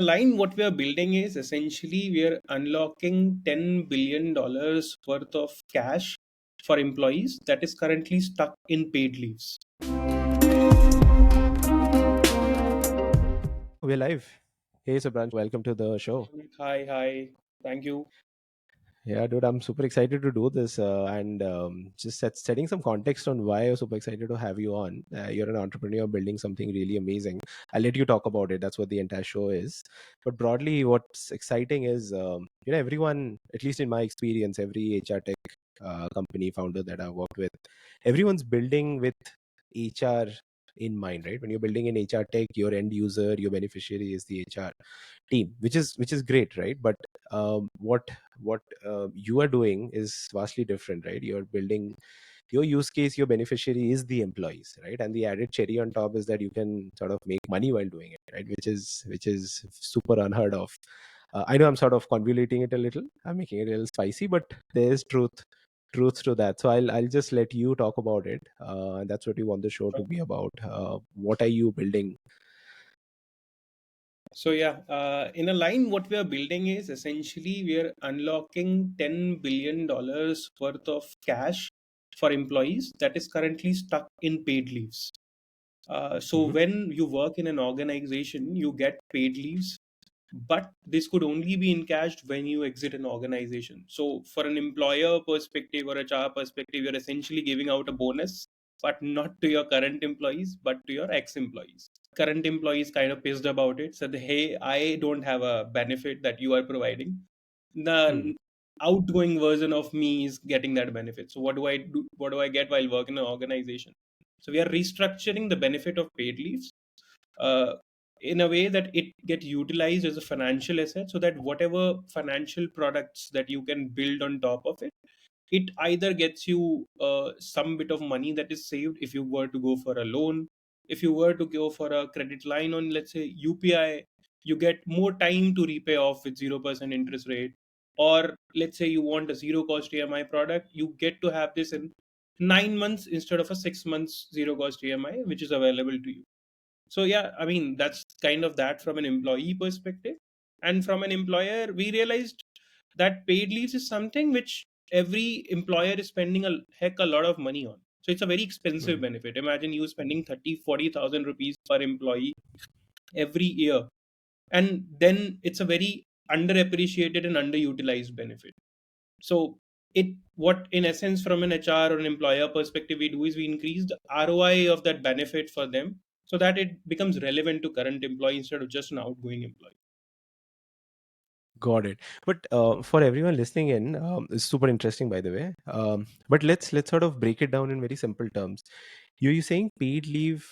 Line what we are building is essentially we are unlocking $10 billion worth of cash for employees that is currently stuck in paid leaves. We're live. Hey, Shubhranshu, welcome to the show. Hi, thank you. Yeah, dude, I'm super excited to do this and just setting some context on why I'm super excited to have you on. You're an entrepreneur building something really amazing. I'll let you talk about it. That's what the entire show is. But broadly, what's exciting is, everyone, at least in my experience, every HR tech company founder that I've worked with, everyone's building with HR in mind, right? When you're building an HR tech, your end user, your beneficiary is the HR team, which is great, right? But what you are doing is vastly different, right? You're building your use case, your beneficiary is the employees, right? And the added cherry on top is that you can sort of make money while doing it, right? Which is super unheard of. I know I'm sort of convoluting it a little, I'm making it a little spicy, but there is truth to that. So I'll just let you talk about it, and that's what you want the show to be about. What are you building? So yeah, in a line, what we are building is essentially we are unlocking $10 billion worth of cash for employees that is currently stuck in paid leaves. So Hmm. when you work in an organization, you get paid leaves, but this could only be encashed when you exit an organization. So for an employer perspective or HR perspective, you're essentially giving out a bonus, but not to your current employees, but to your ex-employees. Current employees kind of pissed about it, said, hey, I don't have a benefit that you are providing. Hmm. The outgoing version of me is getting that benefit. So what do I do? What do I get while working in an organization? So we are restructuring the benefit of paid leaves uh, in a way that it get utilized as a financial asset, so that whatever financial products that you can build on top of it, it either gets you some bit of money that is saved if you were to go for a loan, if you were to go for a credit line on, let's say, UPI, you get more time to repay off with 0% interest rate. Or let's say you want a zero cost EMI product, you get to have this in 9 months instead of a 6 months zero cost EMI, which is available to you. So yeah, I mean, that's kind of that from an employee perspective. And from an employer, we realized that paid leaves is something which every employer is spending a heck a lot of money on. So it's a very expensive Hmm. benefit. Imagine you spending 30, 40,000 rupees per employee every year. And then it's a very underappreciated and underutilized benefit. So it, what in essence from an HR or an employer perspective we do is we increase the ROI of that benefit for them, so that it becomes relevant to current employee instead of just an outgoing employee. Got it. But for everyone listening in, it's super interesting, by the way. But let's sort of break it down in very simple terms. You saying paid leave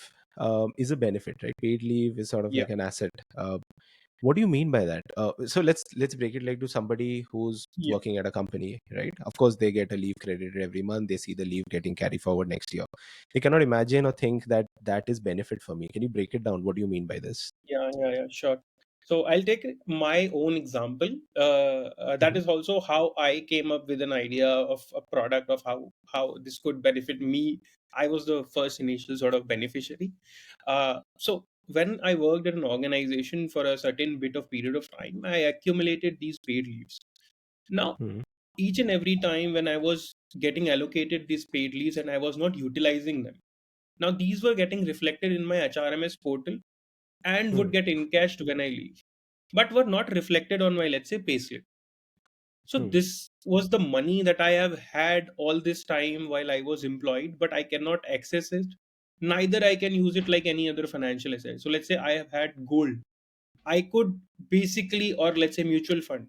is a benefit, right? Paid leave is sort of Yeah, like an asset. What do you mean by that? So let's break it like to somebody who's yeah. working at a company, right? Of course, they get a leave credited every month. They see the leave getting carried forward next year. They cannot imagine or think that that is benefit for me. Can you break it down? What do you mean by this? Yeah, sure. So I'll take my own example. That Hmm. is also how I came up with an idea of a product of how this could benefit me. I was the first initial sort of beneficiary. So when I worked at an organization for a certain bit of period of time, I accumulated these paid leaves. Now, Hmm. each and every time when I was getting allocated these paid leaves and I was not utilizing them, now these were getting reflected in my HRMS portal and Hmm. would get encashed when I leave, but were not reflected on my, let's say, payslip. So Hmm. this was the money that I have had all this time while I was employed, but I cannot access it. Neither I can use it like any other financial asset. So let's say I have had gold. I could basically, or let's say mutual fund.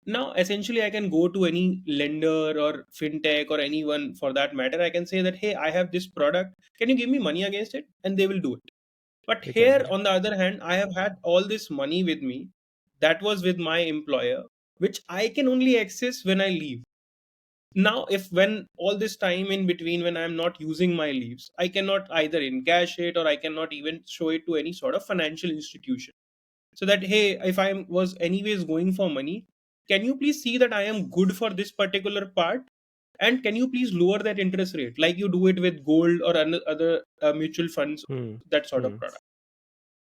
Now, essentially, I can go to any lender or fintech or anyone for that matter. I can say that, hey, I have this product. Can you give me money against it? And they will do it. But They can, here, yeah. on the other hand, I have had all this money with me that was with my employer, which I can only access when I leave. Now, if when all this time in between, when I'm not using my leaves, I cannot either encash it or I cannot even show it to any sort of financial institution. So that, hey, if I was anyways going for money, can you please see that I am good for this particular part? And can you please lower that interest rate like you do it with gold or other mutual funds, Hmm. that sort of Hmm. product?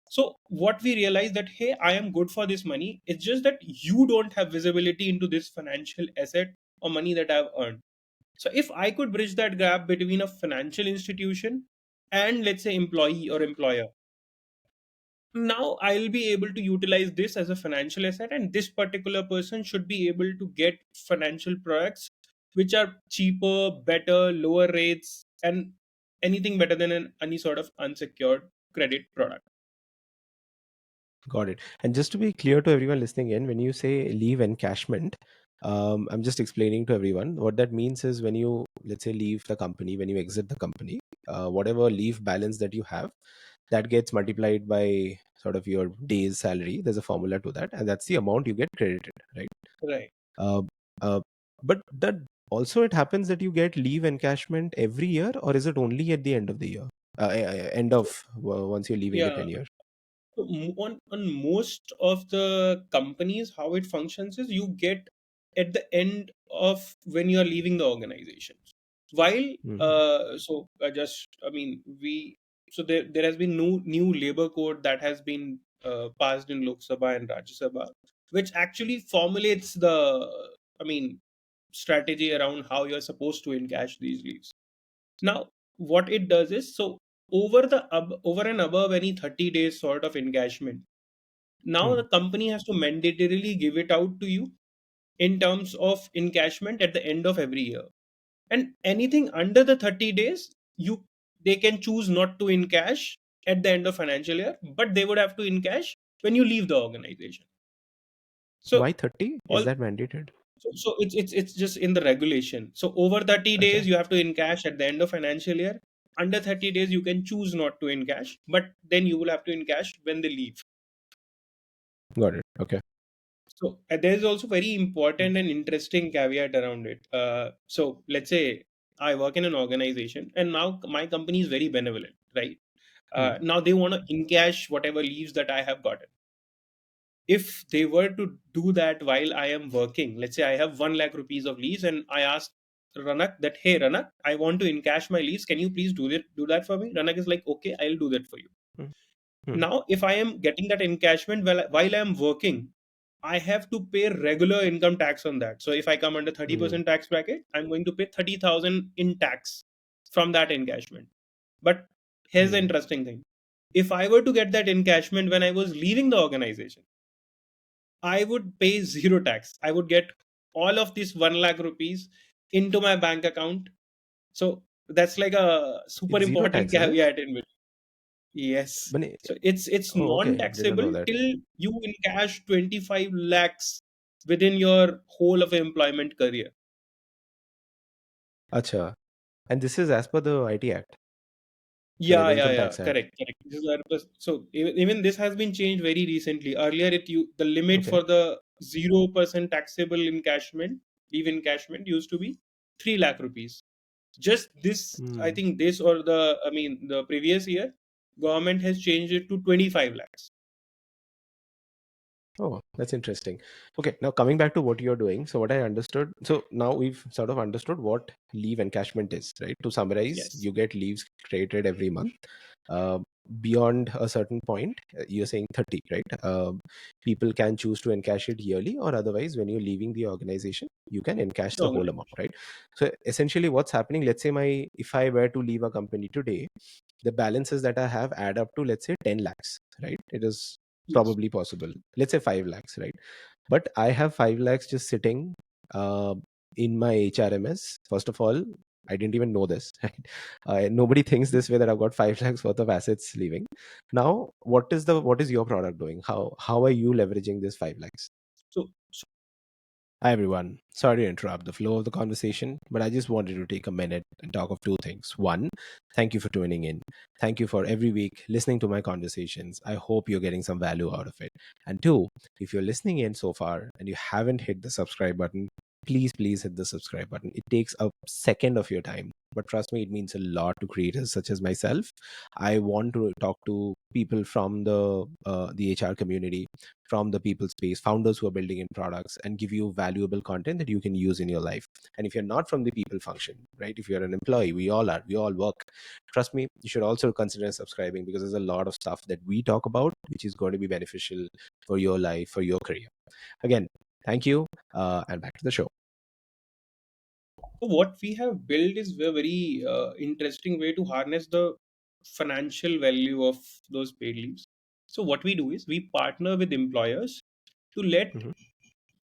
So what we realize that, hey, I am good for this money. It's just that you don't have visibility into this financial asset or money that I've earned. So if I could bridge that gap between a financial institution and, let's say, employee or employer, now I'll be able to utilize this as a financial asset, and this particular person should be able to get financial products which are cheaper, better, lower rates, and anything better than any sort of unsecured credit product. Got it. And just to be clear to everyone listening in, when you say leave encashment, I'm just explaining to everyone what that means is when you, let's say, leave the company, when you exit the company, whatever leave balance that you have, that gets multiplied by sort of your day's salary. There's a formula to that, and that's the amount you get credited, right? Right. Uh, uh, but that also it happens that you get leave encashment every year, or is it only at the end of the year? End So of once you're leaving the yeah, tenure. so on most of the companies, how it functions is you get at the end of when you are leaving the organization. While Hmm. so just I mean we so there has been new labor code that has been passed in Lok Sabha and Rajya Sabha, which actually formulates the I mean strategy around how you're supposed to encash these leaves. Now, what it does is, so over and above any 30 days sort of engagement, now Hmm. the company has to mandatorily give it out to you in terms of encashment at the end of every year. And anything under the 30 days, you they can choose not to encash at the end of financial year, but they would have to encash when you leave the organization. So Why 30? Is all that mandated? so it's just in the regulation. So over 30 days Okay, you have to encash at the end of financial year. Under 30 days you can choose not to encash, but then you will have to encash when they leave. got it. Okay. So there is also very important and interesting caveat around it. So let's say I work in an organization and now my company is very benevolent, right? Hmm. Now they want to encash whatever leaves that I have gotten. If they were to do that while I am working, let's say I have 1 lakh rupees of leaves and I ask Ranak that, hey Ranak, I want to encash my leaves. Can you please do that for me? Ranak is like, okay, I'll do that for you. Hmm. Hmm. Now, if I am getting that encashment while I am working, I have to pay regular income tax on that. So if I come under Hmm. 30% tax bracket, I'm going to pay 30,000 in tax from that encashment. But here's the Hmm. interesting thing. If I were to get that encashment when I was leaving the organization, I would pay zero tax. I would get all of this 1 lakh rupees into my bank account. So that's like a super It's zero important tax, is it? caveat in which, yes. But So it's oh, okay. Did not non-taxable know that. till you encash 25 lakhs within your whole of employment career. Acha. And this is as per the IT Act. Sorry, Yeah, the yeah, Income yeah. Tax Act. Correct, correct. This is so even this has been changed very recently. Earlier, the limit Okay. for the 0% taxable encashment, leave encashment, used to be 3 lakh rupees. Just this, I Hmm. think this or the previous year, government has changed it to 25 lakhs. Oh, that's interesting. Okay, now coming back to what you're doing. So, what I understood, so now we've sort of understood what leave encashment is, right? To summarize, Yes. you get leaves created every month. Uh, Beyond a certain point, you're saying 30, right? People can choose to encash it yearly, or otherwise, when you're leaving the organization, you can encash the whole amount, Organization. right? So, essentially, what's happening, let's say if I were to leave a company today, the balances that I have add up to, let's say, 10 lakhs, right? It is Yes. probably possible. Let's say 5 lakhs, right? But I have 5 lakhs just sitting uh, in my HRMS. First of all, I didn't even know this. Right? Nobody thinks this way that I've got 5 lakhs worth of assets leaving. Now, what is your product doing? How are you leveraging this 5 lakhs? So Hi everyone. Sorry to interrupt the flow of the conversation, but I just wanted to take a minute and talk of two things. One, thank you for tuning in. Thank you for every week listening to my conversations. I hope you're getting some value out of it. And two, if you're listening in so far and you haven't hit the subscribe button, please hit the subscribe button. It takes a second of your time, but trust me, it means a lot to creators such as myself. I want to talk to people from the HR community, from the people space, founders who are building in products, and give you valuable content that you can use in your life. And if you're not from the people function, right, if you're an employee, we all are, we all work, trust me, you should also consider subscribing, because there's a lot of stuff that we talk about which is going to be beneficial for your life, for your career. Again, thank you, and back to the show. So what we have built is a very interesting way to harness the financial value of those paid leaves. So what we do is we partner with employers to let Hmm.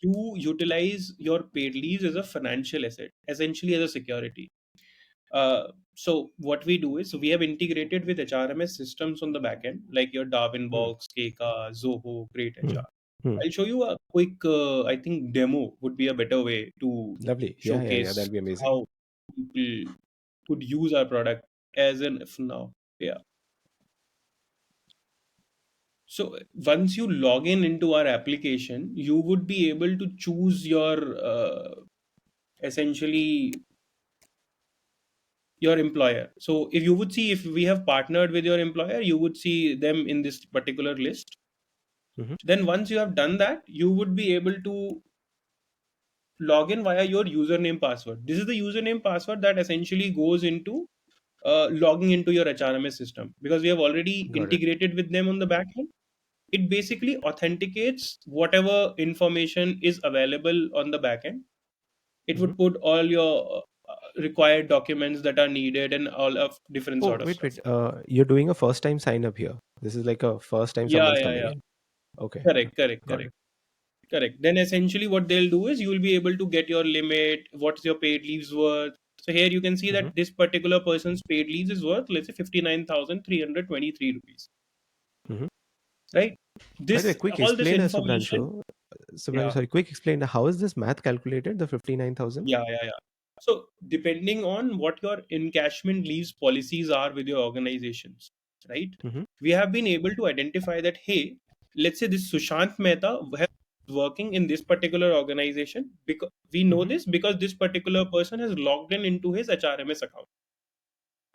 you utilize your paid leaves as a financial asset, essentially as a security. So what we do is we have integrated with HRMS systems on the back end, like your Darwin Hmm. Box, Keka, Zoho, Great Hmm. HR. Hmm. I'll show you a quick, I think, demo would be a better way to Lovely. Yeah. showcase That'll be amazing. how people could use our product as an if now. Yeah. So once you log in into our application, you would be able to choose your essentially your employer. So if you would see, if we have partnered with your employer, you would see them in this particular list. Hmm. Then once you have done that, you would be able to log in via your username password. This is the username password that essentially goes into logging into your HRMS system, because we have already Got it. integrated with them on the back end. It basically authenticates whatever information is available on the back end. It Hmm. would put all your required documents that are needed and all of different Oh, sort of wait, stuff. wait. You're doing a first time sign up here. This is like a first time Yeah, someone's yeah, coming yeah. in. Okay. Correct, correct, Got correct, it. correct. Then essentially what they'll do is you will be able to get your limit, what's your paid leaves worth. So here you can see Hmm. that this particular person's paid leaves is worth, let's say, 59,323 rupees, Hmm. right? By the way, This, quick all this explain, information, Subhanshu, yeah, sorry, quick explain. How is this math calculated, the 59,000? yeah. So depending on what your encashment leaves policies are with your organizations, right? Hmm. We have been able to identify that, hey, let's say this Sushant Mehta has working in this particular organization, because we know Hmm. this because this particular person has logged in into his HRMS account.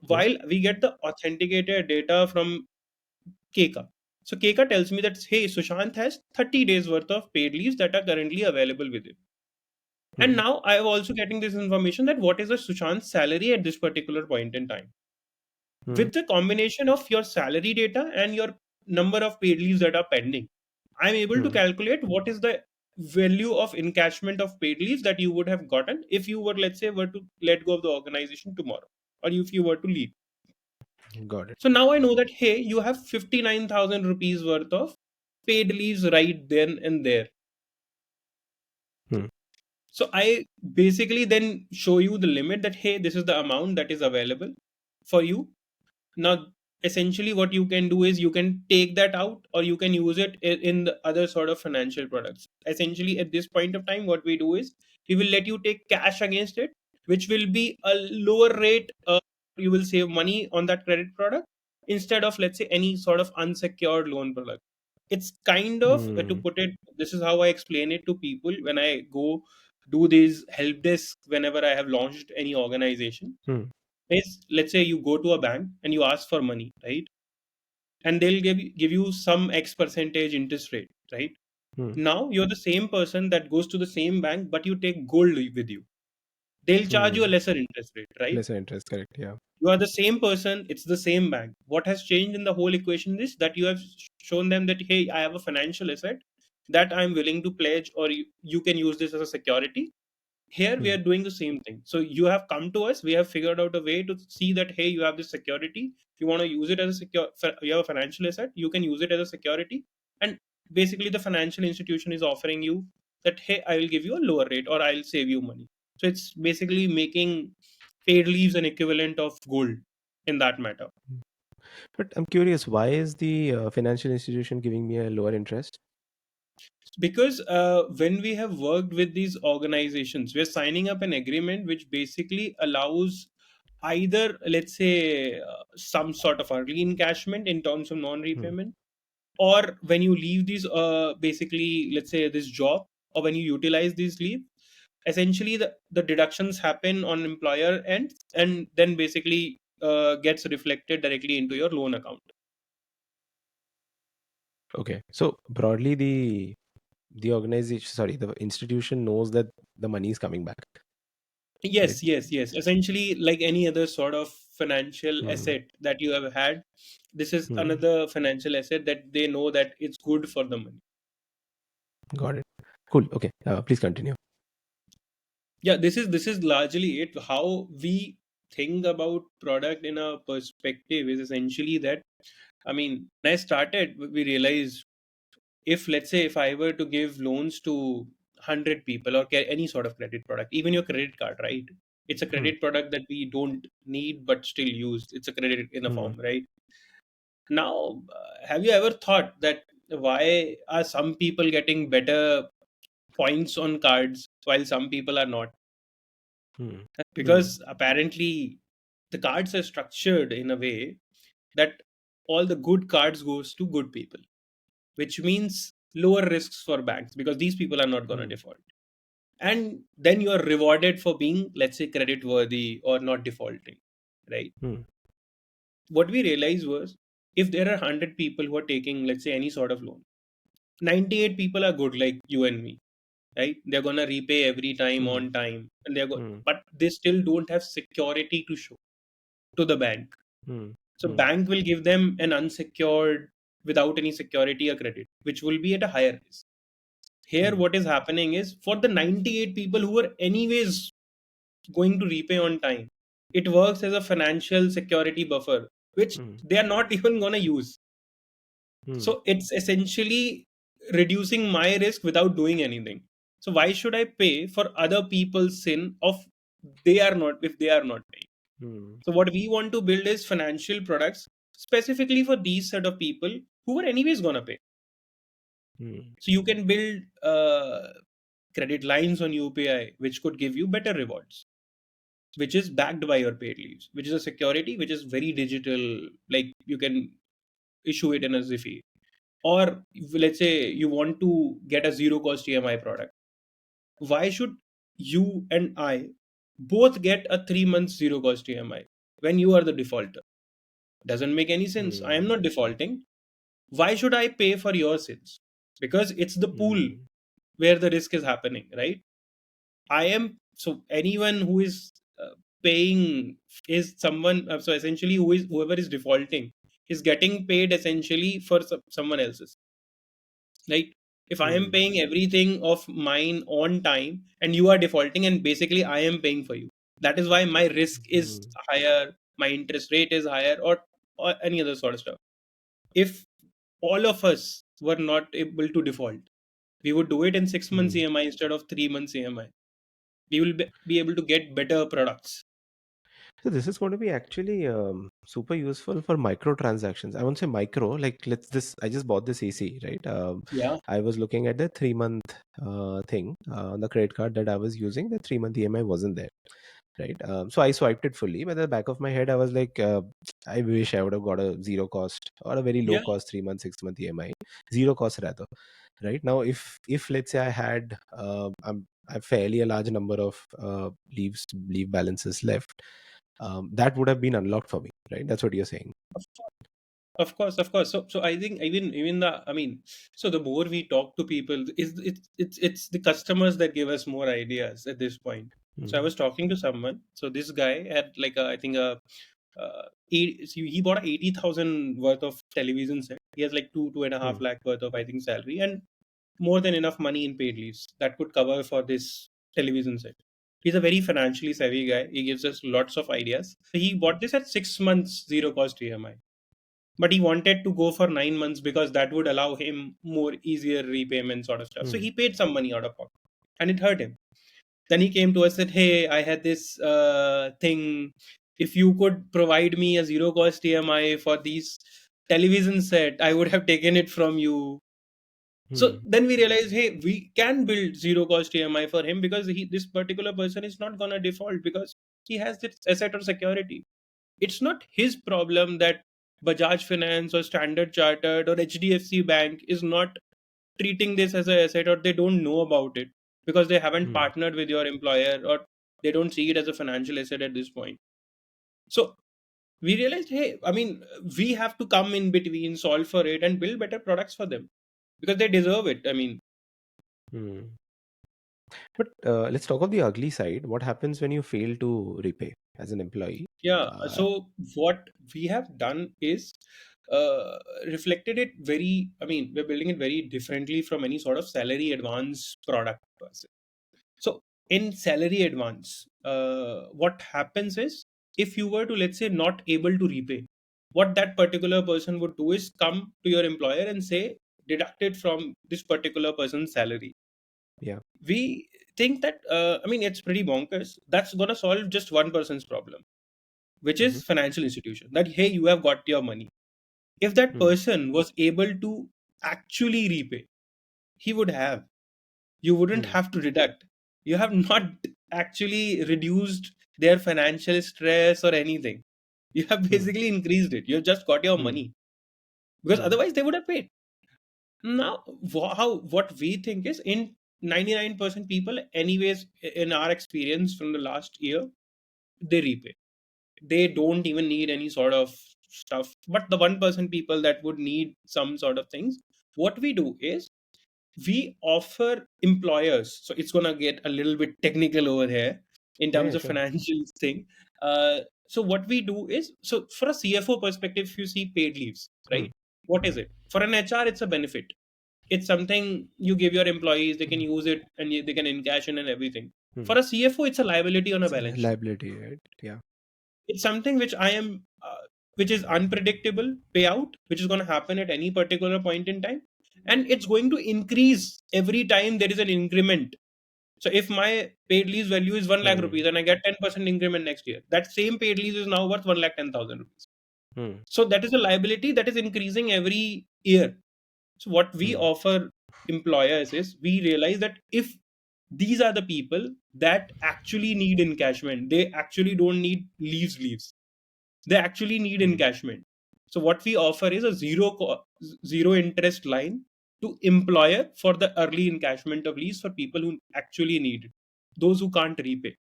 Yeah. While we get the authenticated data from Keka. So Keka tells me that, hey, Sushant has 30 days worth of paid leaves that are currently available with him. And Hmm. now I am also getting this information that what is the Sushant's salary at this particular point in time. Hmm. With the combination of your salary data and your number of paid leaves that are pending, I'm able to Hmm. calculate what is the value of encashment of paid leaves that you would have gotten if you were, let's say, were to let go of the organization tomorrow, or if you were to leave. Got it. So now I know that, hey, you have 59,000 rupees worth of paid leaves right then and there. Hmm. So I basically then show you the limit that, hey, this is the amount that is available for you. Now, essentially, what you can do is you can take that out, or you can use it in the other sort of financial products. Essentially, at this point of time, what we do is we will let you take cash against it, which will be a lower rate. You will save money on that credit product instead of, let's say, any sort of unsecured loan product. It's kind of, to Hmm. put it, this is how I explain it to people when I go do these help desk whenever I have launched any organization. Hmm. Is, let's say you go to a bank and you ask for money, right? And they'll give you some X percentage interest rate, right? Hmm. Now you're the same person that goes to the same bank, but you take gold with you. They'll charge you a Hmm. lesser interest rate, right? Lesser interest, correct. Yeah. You are the same person, it's the same bank. What has changed in the whole equation is that you have shown them that, hey, I have a financial asset that I'm willing to pledge, or you can use this as a security. Here we Hmm. are doing the same thing. So you have come to us, we have figured out a way to see that, hey, you have this security, you want to use it as a secure, you have a financial asset, you can use it as a security. And basically the financial institution is offering you that, hey, I will give you a lower rate, or I'll save you money. So it's basically making paid leaves an equivalent of gold in that matter. But I'm curious, why is the financial institution giving me a lower interest? Because when we have worked with these organizations, we're signing up an agreement which basically allows either, let's say, some sort of early encashment in terms of Hmm. non-repayment, or when you leave these basically, let's say, this job, or when you utilize these leave, essentially the deductions happen on employer end, and then basically gets reflected directly into your loan account. Okay. So broadly, the organization, sorry, the institution knows that the money is coming back, right? Yes. Essentially, like any other sort of financial Hmm. asset that you have had, this is Hmm. another financial asset that they know that it's good for the money. Got it. Cool. Okay. Please continue. Yeah, this is largely it. How we think about product in a perspective is essentially that, I mean, when I started, we realized, if let's say if I were to give loans to 100 people, or any sort of credit product, even your credit card, right? It's a Hmm. credit product that we don't need but still use. It's a credit in a Hmm. form, right? Now, have you ever thought that why are some people getting better points on cards while some people are not? Hmm. Hmm. Because apparently the cards are structured in a way that all the good cards goes to good people, which means lower risks for banks because these people are not going to Hmm. default. And then you are rewarded for being, let's say, credit worthy or not defaulting, right? Hmm. What we realized was, if there are 100 people who are taking, let's say, any sort of loan, 98 people are good, like you and me, right? They're going to repay every time Hmm. on time, and Hmm. but they still don't have security to show to the bank. Hmm. So Hmm. bank will give them an unsecured, without any security, a credit, which will be at a higher risk. Here, Hmm. what is happening is, for the 98 people who are anyways going to repay on time, it works as a financial security buffer, which Hmm. they are not even going to use. Hmm. So it's essentially reducing my risk without doing anything. So why should I pay for other people's sin of they are not, if they are not paying? Hmm. So what we want to build is financial products specifically for these set of people who are anyways gonna pay. Hmm. So you can build credit lines on UPI, which could give you better rewards, which is backed by your paid leaves, which is a security which is very digital. Like you can issue it in a Ziffy, or let's say you want to get a zero cost EMI product. Why should you and I both get a 3 months zero cost EMI when you are the defaulter? Doesn't make any sense. I am Hmm. not defaulting. Why should I pay for your sins? Because it's the pool Hmm. where the risk is happening, right? I am, so anyone who is paying is someone. So essentially, whoever is defaulting is getting paid essentially for someone else's, right? If I am Hmm. paying everything of mine on time and you are defaulting, and basically I am paying for you, that is why my risk is Hmm. higher, my interest rate is higher, or any other sort of stuff. If all of us were not able to default, we would do it in 6 months Hmm. EMI instead of 3 months EMI. We will be able to get better products. So this is going to be actually super useful for micro transactions. I won't say micro, like let's this. I just bought this AC, right? Yeah. I was looking at the 3 month thing on the credit card that I was using. The 3 month EMI wasn't there, right? So I swiped it fully, but at the back of my head, I was like, I wish I would have got a zero cost or a very low Yeah. cost 3 month, 6 month EMI, zero cost rather. Right now, if let's say I had I have fairly a large number of leave balances left, that would have been unlocked for me, right? That's what you're saying. Of course. So I think even the, I mean, so the more we talk to people, is it's the customers that give us more ideas at this point. So I Mm, was talking to someone. So this guy had like a, I think a he bought a 80,000 worth of television set. He has like 2.5 mm, lakh worth of, I think, salary, and more than enough money in paid leaves that could cover for this television set. He's a very financially savvy guy. He gives us lots of ideas. So he bought this at 6 months zero cost EMI, but he wanted to go for 9 months because that would allow him more easier repayment sort of stuff. So mm, he paid some money out of pocket, and it hurt him. Then he came to us and said, "Hey, I had this thing. If you could provide me a zero cost EMI for these television set, I would have taken it from you." So mm, then we realized, hey, we can build zero cost EMI for him because this particular person is not gonna default because he has this asset or security. It's not his problem that Bajaj Finance or Standard Chartered or HDFC Bank is not treating this as a asset, or they don't know about it. because they haven't Hmm. partnered with your employer, or they don't see it as a financial asset at this point. So we realized, hey, I mean, we have to come in between, solve for it, and build better products for them because they deserve it. I mean, Hmm. But let's talk of the ugly side. What happens when you fail to repay as an employee? yeah. Uh, So what we have done is uh, reflected it very. I mean, we're building it very differently from any sort of salary advance product per se. So in salary advance, what happens is, if you were to, let's say, not able to repay, what that particular person would do is come to your employer and say, deduct it from this particular person's salary. yeah. We think that, I mean, it's pretty bonkers. That's gonna solve just one person's problem, which Hmm. is financial institution. That, hey, you have got your money. If that Hmm. person was able to actually repay, he would have. You wouldn't Hmm. have to deduct. You have not actually reduced their financial stress or anything. You have Hmm. basically increased it. You've just got your Hmm. money, because Hmm. otherwise they would have paid. Now, how what we think is, in 99% people, anyways, in our experience from the last year, they repay. They don't even need any sort of stuff. But the 1% people that would need some sort of things, what we do is, we offer employers, so it's going to get a little bit technical over here in Yeah, terms yeah, of sure. financial thing. So what we do is, so for a CFO perspective, if you see paid leaves, Hmm. right, what is it for an HR? It's a benefit. It's something you give your employees, they can Hmm. use it, and they can encash in and everything. Hmm. For a CFO, it's a liability on a It's a balance sheet. liability, right? Yeah. It's something which which is unpredictable payout, which is going to happen at any particular point in time, and it's going to increase every time there is an increment. So if my paid lease value is 1 lakh Hmm. rupees and I get 10% increment next year, that same paid lease is now worth 1,10,000 rupees. Hmm. So that is a liability that is increasing every year. So what we Hmm. offer employers is, we realize that if these are the people that actually need encashment, they actually don't need leaves. They actually need Hmm. encashment. So what we offer is a zero interest line to employer for the early encashment of lease for people who actually need it, those who can't repay.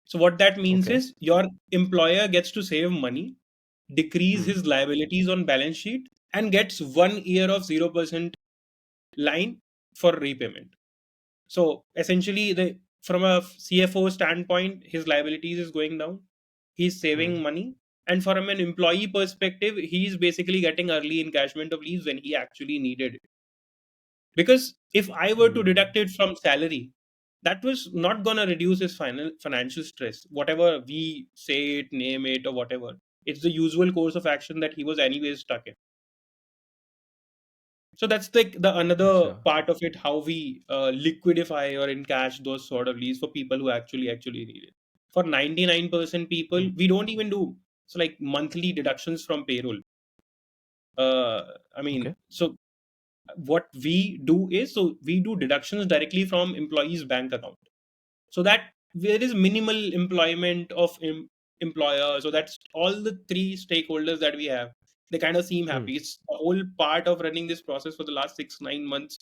So what that means Okay. is, your employer gets to save money, decrease Hmm. his liabilities on balance sheet, and gets 1 year of 0% line for repayment. So essentially, the from a CFO standpoint, his liabilities is going down. He's saving Hmm. money, and from an employee perspective, he's basically getting early encashment of leaves when he actually needed it. Because if I were to Hmm. deduct it from salary, that was not gonna reduce his financial stress. Whatever we say it, name it, or whatever, it's the usual course of action that he was anyways stuck in. So that's like the another Acha. part of it, how we liquidify or encash those sort of leads for people who actually need it. For 99% people, Hmm. we don't even do, so like, monthly deductions from payroll. I mean, Okay. so what we do is, so we do deductions directly from employees' bank account, so that there is minimal employment of employer. So that's all the three stakeholders that we have, they kind of seem Hmm. happy. It's the whole part of running this process for the last 6 9 months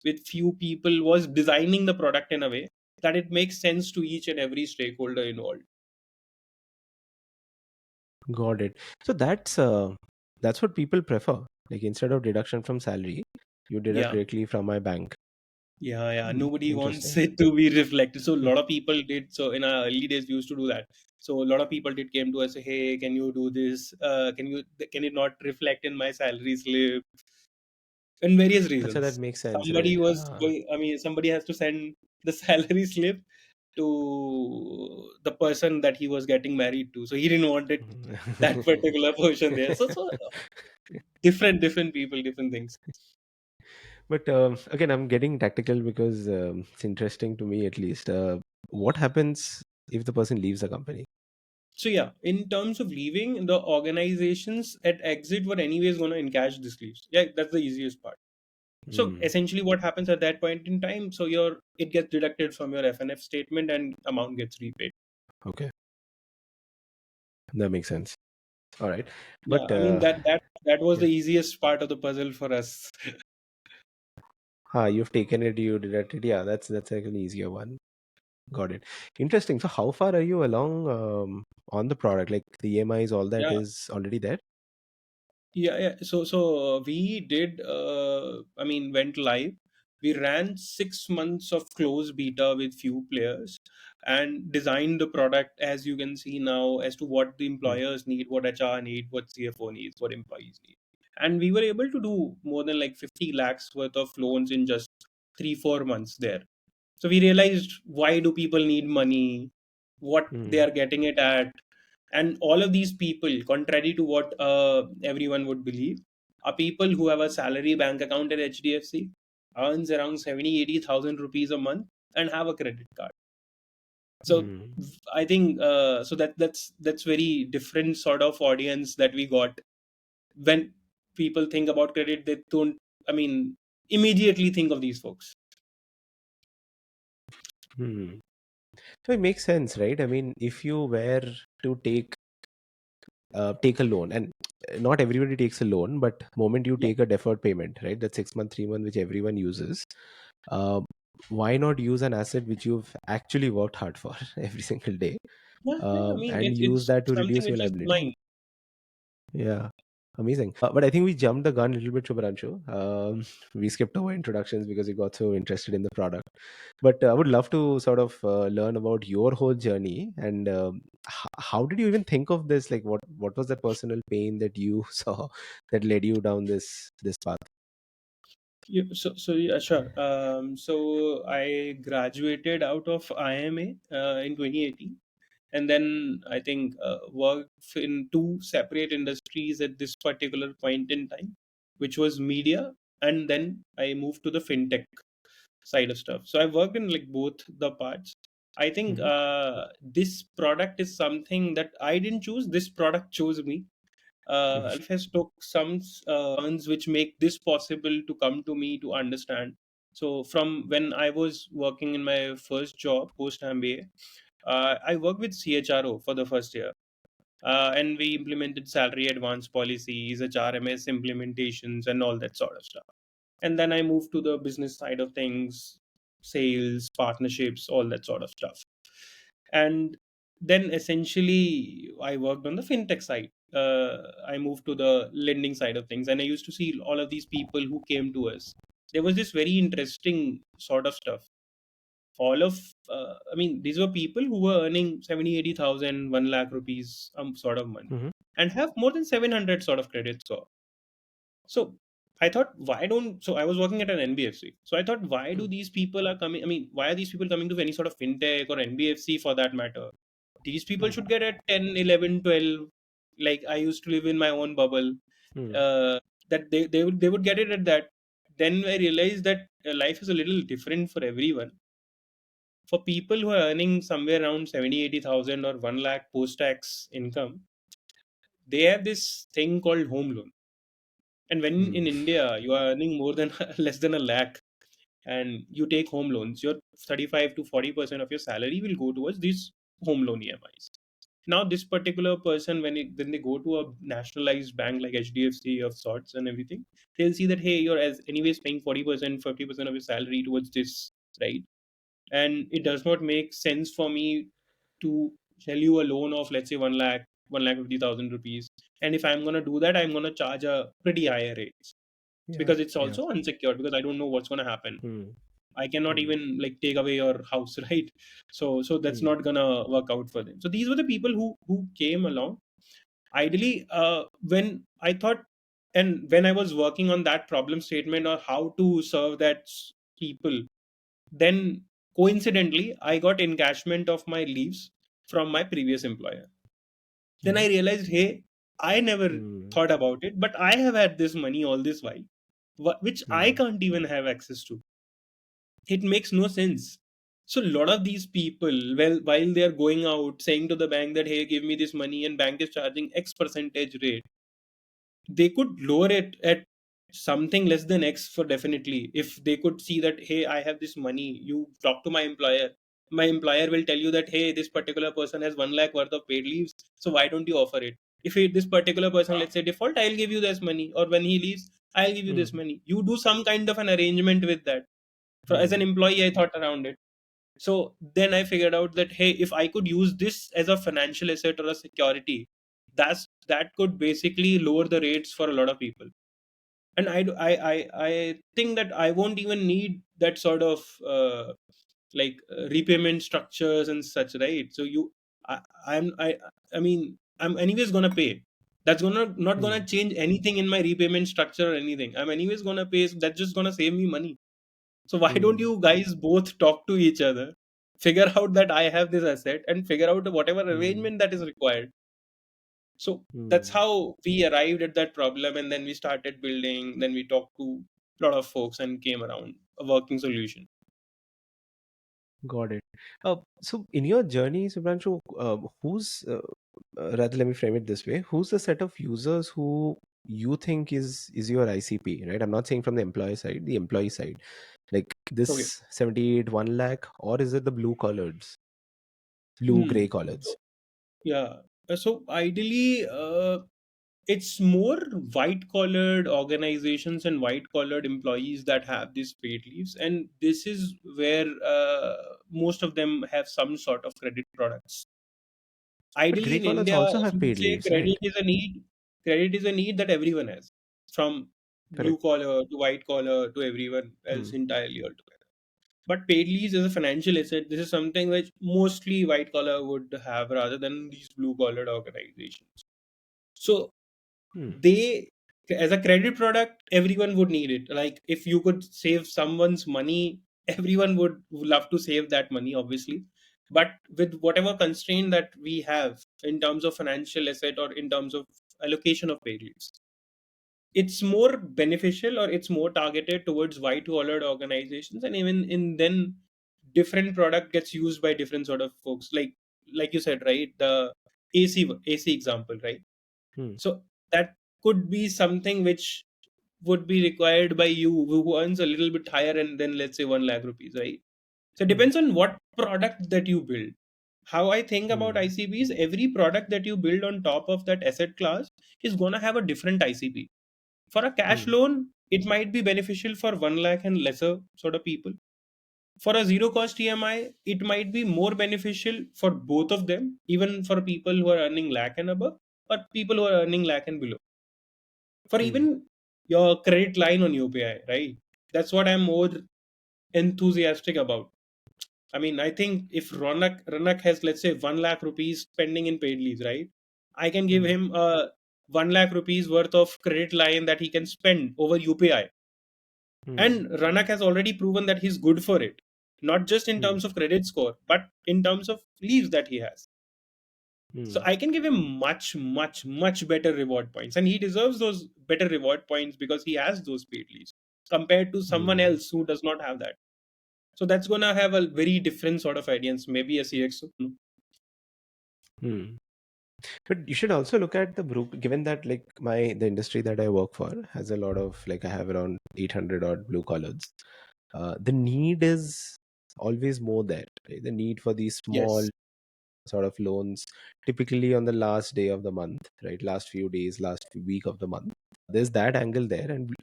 with few people was designing the product in a way that it makes sense to each and every stakeholder involved. Got it. So that's what people prefer. Like instead of deduction from salary, you deduct Yeah. directly from my bank. Yeah, Hmm. nobody wants Interesting. it to be reflected. So a Hmm. lot of people did. So in our early days, we used to do that. So a lot of people did came to us, say, "Hey, can you do this? Can it not reflect in my salary slip?" And various Acha, that reasons. makes sense, Somebody right? was Ah. going. I mean, somebody has to send the salary slip to the person that he was getting married to. So he didn't want it, that particular portion there. So different people, different things. But again, I'm getting tactical because it's interesting to me at least. What happens if the person leaves the company? So yeah, in terms of leaving, the organizations at exit were anyways going to encash these leaves. Yeah, that's the easiest part. So Hmm. essentially, what happens at that point in time? So your it gets deducted from your FNF statement and amount gets repaid. Okay, that makes sense. All right, Yeah, but I mean, that was yeah. the easiest part of the puzzle for us. You've taken it, you deducted. Yeah, that's like an easier one. Got it. Interesting. So how far are you along on the product? Like the EMIs, all that Yeah. is already there? Yeah. So we did. I mean, went live. We ran 6 months of closed beta with few players, and designed the product as you can see now as to what the Hmm. employers need, what HR need, what CFO needs, what employees need. And we were able to do more than like 50 lakhs worth of loans in just 3-4 months there. So we realized, why do people need money, what they Hmm. are getting it at, and all of these people, contrary to what everyone would believe, are people who have a salary bank account at HDFC, earns around 70-80,000 rupees a month, and have a credit card. So Hmm. I think so that's very different sort of audience that we got. When people think about credit, they don't, I mean, immediately think of these folks. Hmm. So it makes sense, right? I mean, if you were to take a loan, and not everybody takes a loan, but moment you Yeah. take a deferred payment, right? That 6 month, 3 month, which everyone uses. Uh, why not use an asset which you've actually worked hard for every single day, Yeah, I mean, and use it's that to something reduce your which is liability? benign. Yeah, amazing. But I think we jumped the gun a little bit, Shubhranshu. We skipped over introductions because we got so interested in the product. But I would love to sort of learn about your whole journey, and how did you even think of this? Like, what was that personal pain that you saw that led you down this path? Yeah, so yeah, sure. So I graduated out of IMA in 2018, and then I think worked in two separate industries at this particular point in time, which was media, and then I moved to the fintech side of stuff. So I worked in like both the parts. I think Hmm. this product is something that I didn't choose. This product chose me. Life has took some turns which make this possible to come to me to understand. So from when I was working in my first job post MBA, I worked with CHRO for the first year, and we implemented salary advance policies, HRMS implementations, and all that sort of stuff. And then I moved to the business side of things, sales, partnerships, all that sort of stuff. And then essentially I worked on the fintech side. I moved to the lending side of things, and I used to see all of these people who came to us. There was this very interesting sort of stuff. All of I mean, these were people who were earning 70-80,000, 1 lakh rupees sort of month, Hmm. and have more than 700 sort of credit score. So I thought, why don't, so I was working at an NBFC. So I thought, why do these people are coming? I mean, why are these people coming to any sort of fintech or NBFC for that matter? These people should get at 10, 11, 12. Like I used to live in my own bubble. Hmm. Uh, that they would get it at that. Then I realized that life is a little different for everyone. For people who are earning somewhere around 70-80,000 or 1 lakh post tax income, they have this thing called home loan. And when Hmm. in India you are earning more than less than a lakh, and you take home loans, your 35 to 40% of your salary will go towards these home loan EMIs. Now, this particular person, when they go to a nationalized bank like HDFC of sorts and everything, they'll see that, hey, you're as anyways paying 40%, 50% of your salary towards this, right? And it does not make sense for me to sell you a loan of, let's say, 1 lakh, 1,50,000 rupees. And if I'm going to do that, I'm going to charge a pretty higher rate, Yeah. because it's Yeah. also unsecured, because I don't know what's going to happen. Hmm. I cannot Hmm. even like take away your house, right? So that's Hmm. not gonna work out for them. So these were the people who came along. Ideally, when I thought, and when I was working on that problem statement or how to serve that people, then coincidentally I got encashment of my leaves from my previous employer. Then Hmm. I realized, hey, I never Hmm. thought about it, but I have had this money all this while, which I Hmm. can't even have access to. It makes no sense. So a lot of these people, well, while they are going out saying to the bank that, hey, give me this money, and bank is charging X percentage rate, they could lower it at something less than X for definitely. If they could see that, hey, I have this money, you talk to my employer will tell you that, hey, this particular person has 1 lakh worth of paid leaves, so why don't you offer it? If this particular person, let's say, default, I'll give you this money, or when he leaves, I'll give you this Hmm. money. You do some kind of an arrangement with that. For as an Hmm. employee, I thought around it. So then I figured out that, hey, if I could use this as a financial asset or a security, that could basically lower the rates for a lot of people. And I think that I won't even need that sort of repayment structures and such, right? So I, I'm I mean I'm anyways gonna pay. That's gonna not Hmm. gonna change anything in my repayment structure or anything. I'm anyways gonna pay. So that's just gonna save me money. So why don't Hmm. you guys both talk to each other, figure out that I have this asset, and figure out whatever Hmm. arrangement that is required. So that's Hmm. how we arrived at that problem, and then we started building. Then we talked to a lot of folks and came around a working solution. Got it. So in your journey, Subhanshu, who's rather, let me frame it this way: who's the set of users who you think is your ICP, right? I'm not saying from the employer side, the employee side. Like Okay. this 78, 1 lakh, or is it the blue Hmm. gray collars? So, yeah. So ideally, it's more white collared organizations and white collared employees that have these paid leaves, and this is where most of them have some sort of credit products. But Ideally, gray in collars India, also if have you would paid say leaves, right? credit is a need that everyone has, from blue Correct. collar to white collar to everyone else Hmm. entirely altogether. But paid leaves as a financial asset, this is something which mostly white collar would have rather than these blue collared organizations. So Hmm. they, as a credit product, everyone would need it. Like if you could save someone's money, everyone would love to save that money, obviously. But with whatever constraint that we have in terms of financial asset or in terms of allocation of paid leaves, it's more beneficial or it's more targeted towards white collared organizations. And even in then, different product gets used by different sort of folks, like you said, right? The AC example, right? Hmm. So that could be something which would be required by you who earns a little bit higher and then let's say 1 lakh rupees, right? So it Hmm. depends on what product that you build. How I think about Hmm. ICPs, every product that you build on top of that asset class is gonna have a different ICP. For a cash Hmm. loan, it might be beneficial for 1 lakh and lesser sort of people. For a zero cost EMI, it might be more beneficial for both of them, even for people who are earning lakh and above, or people who are earning lakh and below. For Hmm. even your credit line on UPI, right? That's what I'm more enthusiastic about. I mean, I think if Ranak has, let's say, 1 lakh rupees spending in paid leaves, right? I can give Hmm. him a 1 lakh rupees worth of credit line that he can spend over UPI. Hmm. And Ranak has already proven that he's good for it, not just in Hmm. terms of credit score, but in terms of leaves that he has. So Hmm. I can give him much, much, much better reward points. And he deserves those better reward points because he has those paid leaves compared to someone Hmm. else who does not have that. So that's gonna have a very different sort of audience, maybe a CXO. Hmm. But you should also look at the group, given that like the industry that I work for has a lot of like I have around 800 odd blue collars. The need is always more there. Right? The need for these small Yes. sort of loans, typically on the last day of the month, right? Last few days, last week of the month. There's that angle there, and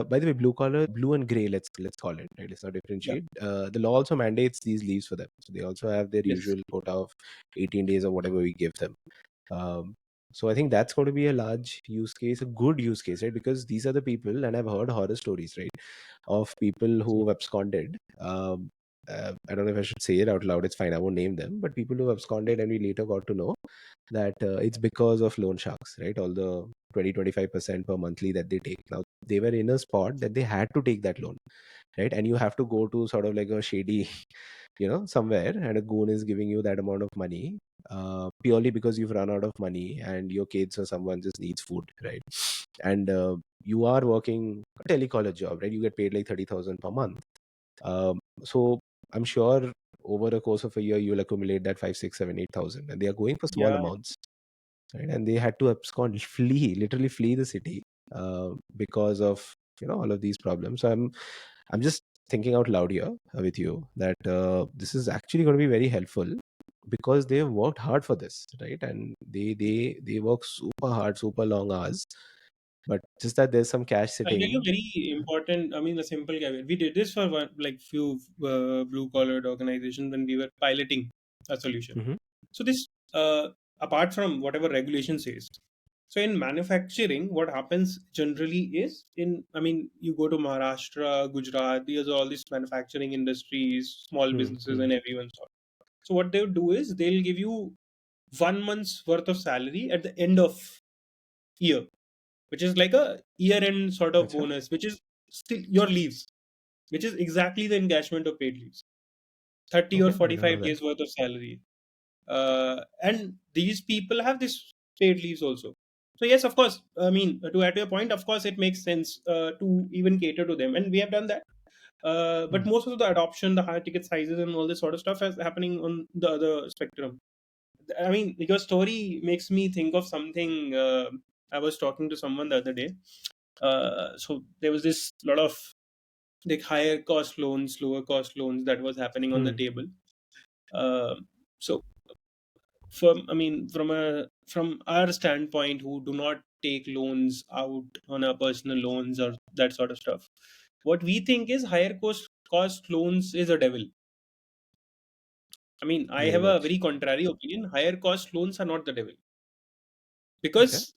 by the way, blue collar, blue and gray, let's call it, right? Let's not Yeah. differentiate. The law also mandates these leaves for them, so they also have their Yes. usual quota of 18 days or whatever we give them. So I think that's going to be a large use case, a good use case, right? Because these are the people, and I've heard horror stories, right, of people who've absconded. I don't know if I should say it out loud. It's fine. I won't name them, but people who absconded, and we later got to know that it's because of loan sharks, right? All the 20-25% per monthly that they take. Now they were in a spot that they had to take that loan, right? And you have to go to sort of like a shady somewhere, and a goon is giving you that amount of money purely because you've run out of money and your kids or someone just needs food, right? And you are working a telecollege job, right? You get paid like 30,000 per month. So I'm sure over the course of a year you'll accumulate that 5, 6, 7, 8,000, and they are going for small Yeah. amounts, right? And they had to abscond, flee, literally flee the city because of all of these problems. So I'm just thinking out loud here with you that this is actually going to be very helpful because they've worked hard for this, right? And they work super hard, super long hours, but just that there's some cash I'll tell you sitting. very important. I mean, a simple caveat. We did this for one, like few blue collared organizations when we were piloting a solution. Hmm. So this, apart from whatever regulation says, so in manufacturing, what happens generally is I mean, you go to Maharashtra, Gujarat, there's all these manufacturing industries, small businesses, Hmm. and everyone's. So what they'll do is they'll give you 1 month's worth of salary at the end of year, which is like a year-end sort of Acha? bonus, which is still your leaves, which is exactly the encashment of paid leaves, 30 or Okay, I don't know 45 that. days worth of salary. And these people have this paid leaves also. So yes, of course, I mean, to add to your point, of course, it makes sense to even cater to them, and we have done that. But Hmm. most of the adoption, the higher ticket sizes, and all this sort of stuff is happening on the other spectrum. I mean, your story makes me think of something. I was talking to someone the other day. So there was this lot of like higher cost loans, lower cost loans that was happening on the Hmm. table. Uh, so from I mean, from our standpoint, who do not take loans out on our personal loans or that sort of stuff, what we think is higher cost loans is a devil. I mean, I Very have a much. very contrary opinion. Higher cost loans are not the devil Okay. because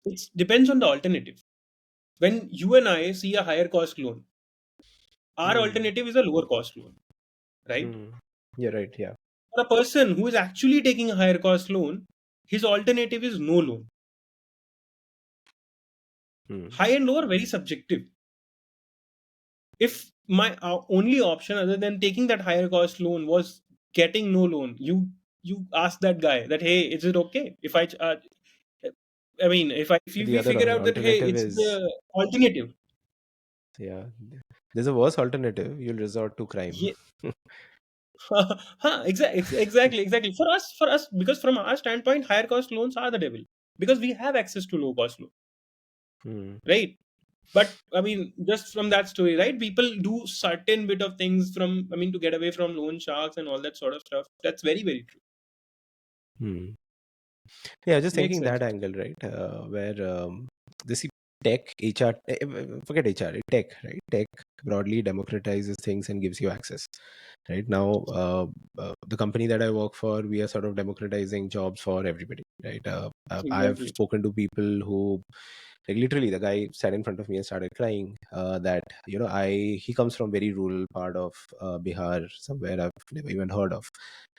it depends on the alternative. When you and I see a higher cost loan, our Hmm. alternative is a lower cost loan, right? Hmm. You're right. Yeah. For a person who is actually taking a higher cost loan, his alternative is no loan. Hmm. High and low are very subjective. If my only option other than taking that higher cost loan was getting no loan, you ask that guy that, hey, is it okay if I mean, if The we other figure out that, hey, alternative it's is, the alternative. yeah, there's a worse alternative. You'll resort to crime. Yeah. Exactly. For us, because from our standpoint, higher cost loans are the devil because we have access to low cost loan, Hmm. right? But I mean, just from that story, right? People do certain bit of things from, I mean, to get away from loan sharks and all that sort of stuff. That's very, very true. Hmm. Yeah, just Makes thinking sense. that angle, right? Where this tech, HR, forget HR, tech, right? Tech broadly democratizes things and gives you access. Right now, the company that I work for, we are sort of democratizing jobs for everybody. Right. I've Exactly. spoken to people who, like, literally, the guy sat in front of me and started crying. That, I he comes from very rural part of Bihar, somewhere I've never even heard of.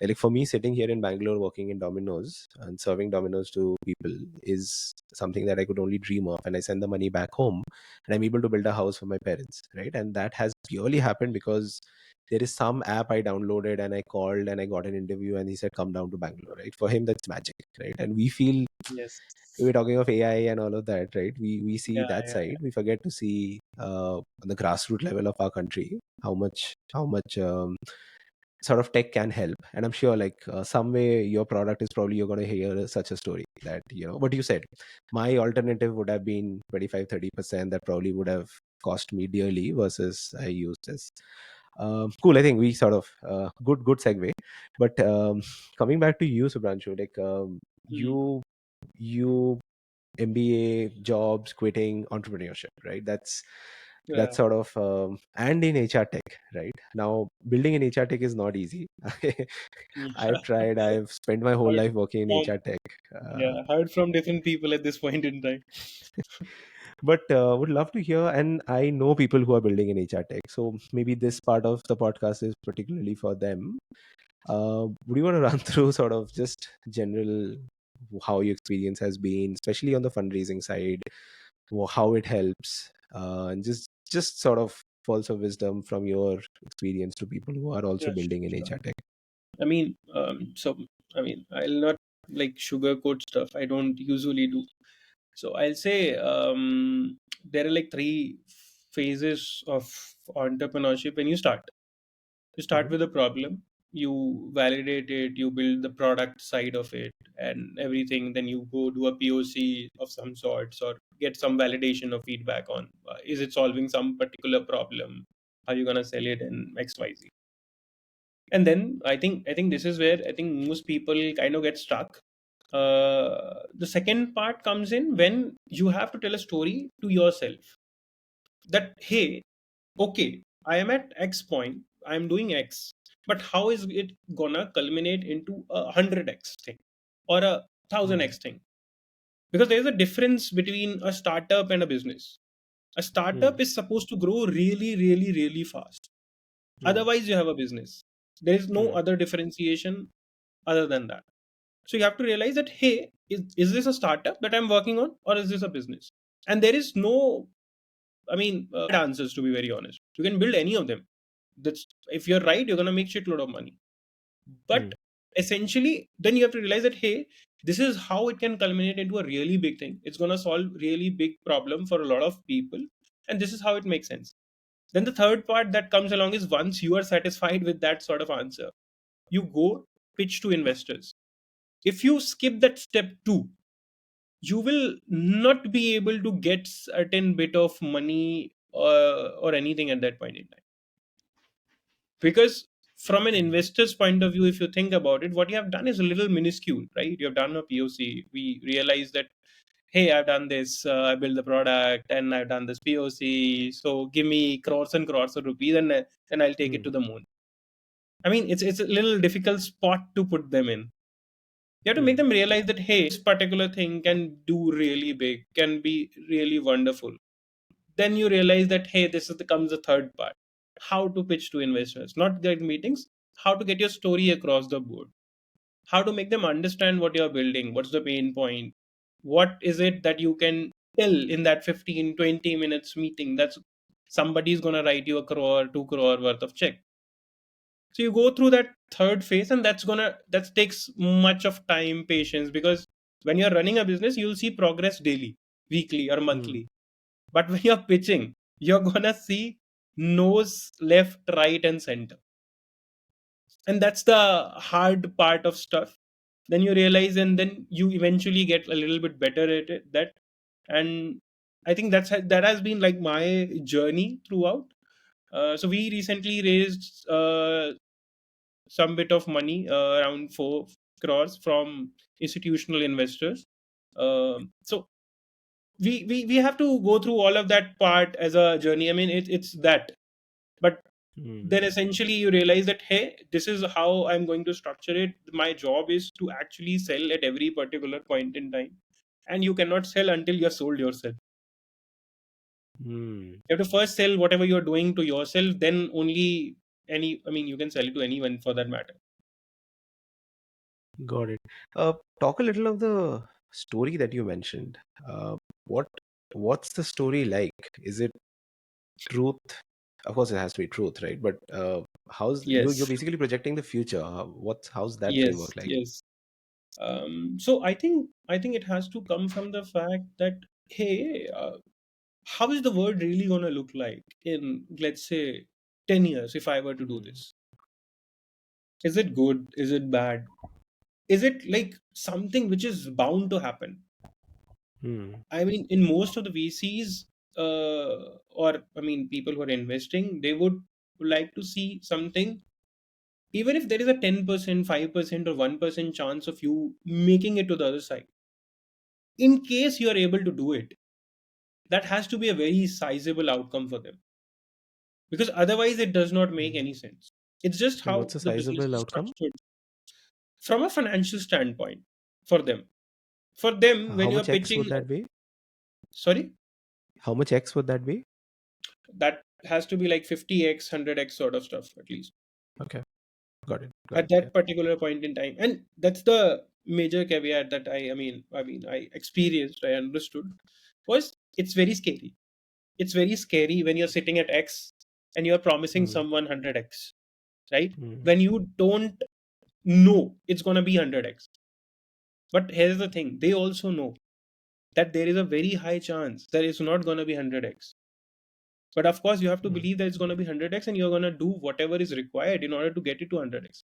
Like, for me, sitting here in Bangalore working in Domino's and serving Domino's to people is something that I could only dream of. And I send the money back home and I'm able to build a house for my parents, right? And that has purely happened because there is some app I downloaded and I called and I got an interview and he said, come down to Bangalore, right? For him, that's magic, right? And we feel, Yes. we're talking of AI and all of that, right? We see Yeah, that yeah, side. We forget to see on the grassroots level of our country how much sort of tech can help. And I'm sure, like, some way your product is probably, you're going to hear such a story that, what you said, my alternative would have been 25-30% that probably would have cost me dearly versus I use this. Cool. I think we sort of good segue. But coming back to you, Subhranshu, like, yeah. you MBA, jobs, quitting, entrepreneurship, right? That's Yeah. sort of, and in HR tech, right? Now, building in HR tech is not easy. Yeah. I've tried. I've spent my whole Heard life working in from, HR tech. Uh, yeah, heard from different people at this point in time. but would love to hear, and I know people who are building in HR tech, so maybe this part of the podcast is particularly for them. Would you want to run through sort of just general how your experience has been, especially on the fundraising side, how it helps, and just sort of false of wisdom from your experience to people who are also Yeah, sure, building in sure. HR tech? I mean, I'll not like sugarcoat stuff. I don't usually do. So I'll say there are like three phases of entrepreneurship when you start. You start Hmm. with a problem, you validate it, you build the product side of it and everything. Then you go do a POC of some sorts or get some validation or feedback on is it solving some particular problem? Are you gonna sell it in XYZ? And then I think this is where I think most people kind of get stuck. The second part comes in when you have to tell a story to yourself that, hey, okay, I am at X point, I am doing X, but how is it gonna culminate into 100x thing or 1000x thing? Because there is a difference between a startup and a business. A Hmm. startup is supposed to grow really, really, really fast. Hmm. Otherwise, you have a business. There is no Hmm. other differentiation other than that. So you have to realize that, hey, is this a startup that I'm working on, or is this a business? And there is no, answers, to be very honest. You can build any of them. That's, if you're right, you're gonna make shitload of money. Hmm. But essentially, then you have to realize that, hey, this is how it can culminate into a really big thing. It's gonna solve really big problem for a lot of people, and this is how it makes sense. Then the third part that comes along is, once you are satisfied with that sort of answer, you go pitch to investors. If you skip that step two, you will not be able to get certain bit of money or anything at that point in time. Because from an Hmm. investor's point of view, if you think about it, what you have done is a little minuscule, right? You have done a POC. We realize that, hey, I've done this, I built the product, and I've done this POC. So give me crores and crores of rupees, and then I'll take it Hmm. to the moon. I mean, it's a little difficult spot to put them in. You have to make Hmm. them realize that, hey, this particular thing can do really big, can be really wonderful. Then you realize that, hey, comes the third part: how to pitch to investors, not get meetings, how to get your story across the board, how to make them understand what you're building, what's the pain point, what is it that you can tell in that 15-20 minutes meeting that's somebody's going to write you a crore 2 crore worth of check. So you go through that third phase, and that takes much of time, patience, because when you're running a business, you'll see progress daily, weekly, or Hmm. monthly. But when you're pitching, you're gonna see nose, left, right, and center. And that's the hard part of stuff. Then you realize, and then you eventually get a little bit better at it. That, and I think that has been like my journey throughout. So we recently raised some bit of money, around 4 crores from institutional investors. So we have to go through all of that part as a journey. I mean, it's that. But Hmm. then essentially you realize that, hey, this is how I'm going to structure it. My job is to actually sell at every particular point in time, and you cannot sell until you're sold yourself. Hmm. You have to first sell whatever you're doing to yourself, then only you can sell it to anyone for that matter. Got it. Talk a little of the story that you mentioned. Uh, what what's the story like? Is it truth? Of course, it has to be truth, right? But how's you're Yes, basically projecting the future. How's that yes, framework like? yes. So I think it has to come from the fact that, hey, how is the world really going to look like in, let's say, 10 years if I were to do Hmm. this? Is it good? Is it bad? Is it like something which is bound to happen? Hmm. I mean, in most of the VCs, or I mean, people who are investing, they would like to see something. Even if there is a 10%, 5%, or 1% chance of you making it to the other side, in case you are able to do it, that has to be a very sizable outcome for them, because otherwise it does not make Hmm. any sense. It's just And how what's a the business sizable is outcome? structured from a financial standpoint for them. For them, when How you're much X would pitching, that be? sorry, How much X would that be? that has to be like 50x, 100x sort of stuff at least Okay, got it, got at it. Yeah. that particular point in time. And that's the major caveat that I experienced, I understood, was it's very scary. It's very scary when you're sitting at X and you're promising Hmm. someone 100x, right? Hmm. When you don't know it's going to be 100x. But here's the thing, they also know that there is a very high chance that it's not going to be 100x. But of course, you have to Hmm. believe that it's going to be 100x, and you're going to do whatever is required in order to get it to 100x.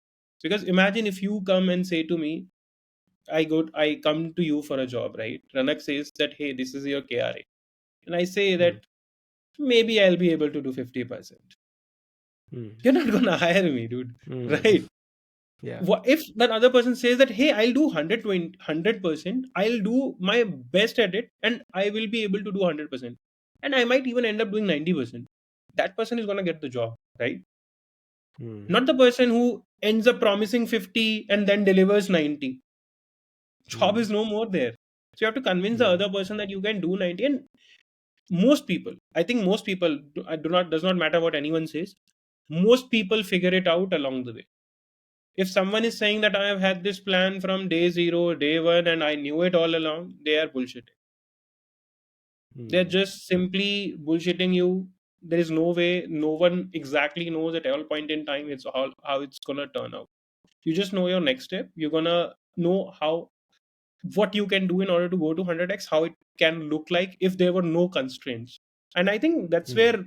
Because imagine if you come and say to me, I come to you for a job, right? Ranak says that, hey, this is your KRA. And I say Hmm. that maybe I'll be able to do 50%. Hmm. You're not going to hire me, dude. Hmm. Right? Yeah. What if that other person says that, hey, I'll do 100%, I'll do my best at it, and I will be able to do 100%, and I might even end up doing 90%. That person is going to get the job, right? Hmm. Not the person who ends up promising 50 and then delivers 90. Job Hmm. is no more there. So you have to convince the Hmm. other person that you can do 90. And most people, I think most people, I do not, does not matter what anyone says, most people figure it out along the way. If someone is saying that I have had this plan from day zero, day one, and I knew it all along, they are bullshitting. They're Hmm. just simply bullshitting you. There is no way, no one exactly knows at all point in time it's how it's gonna turn out. You just know your next step. You're gonna know how, what you can do in order to go to 100x, how it can look like if there were no constraints. And I think that's Hmm. where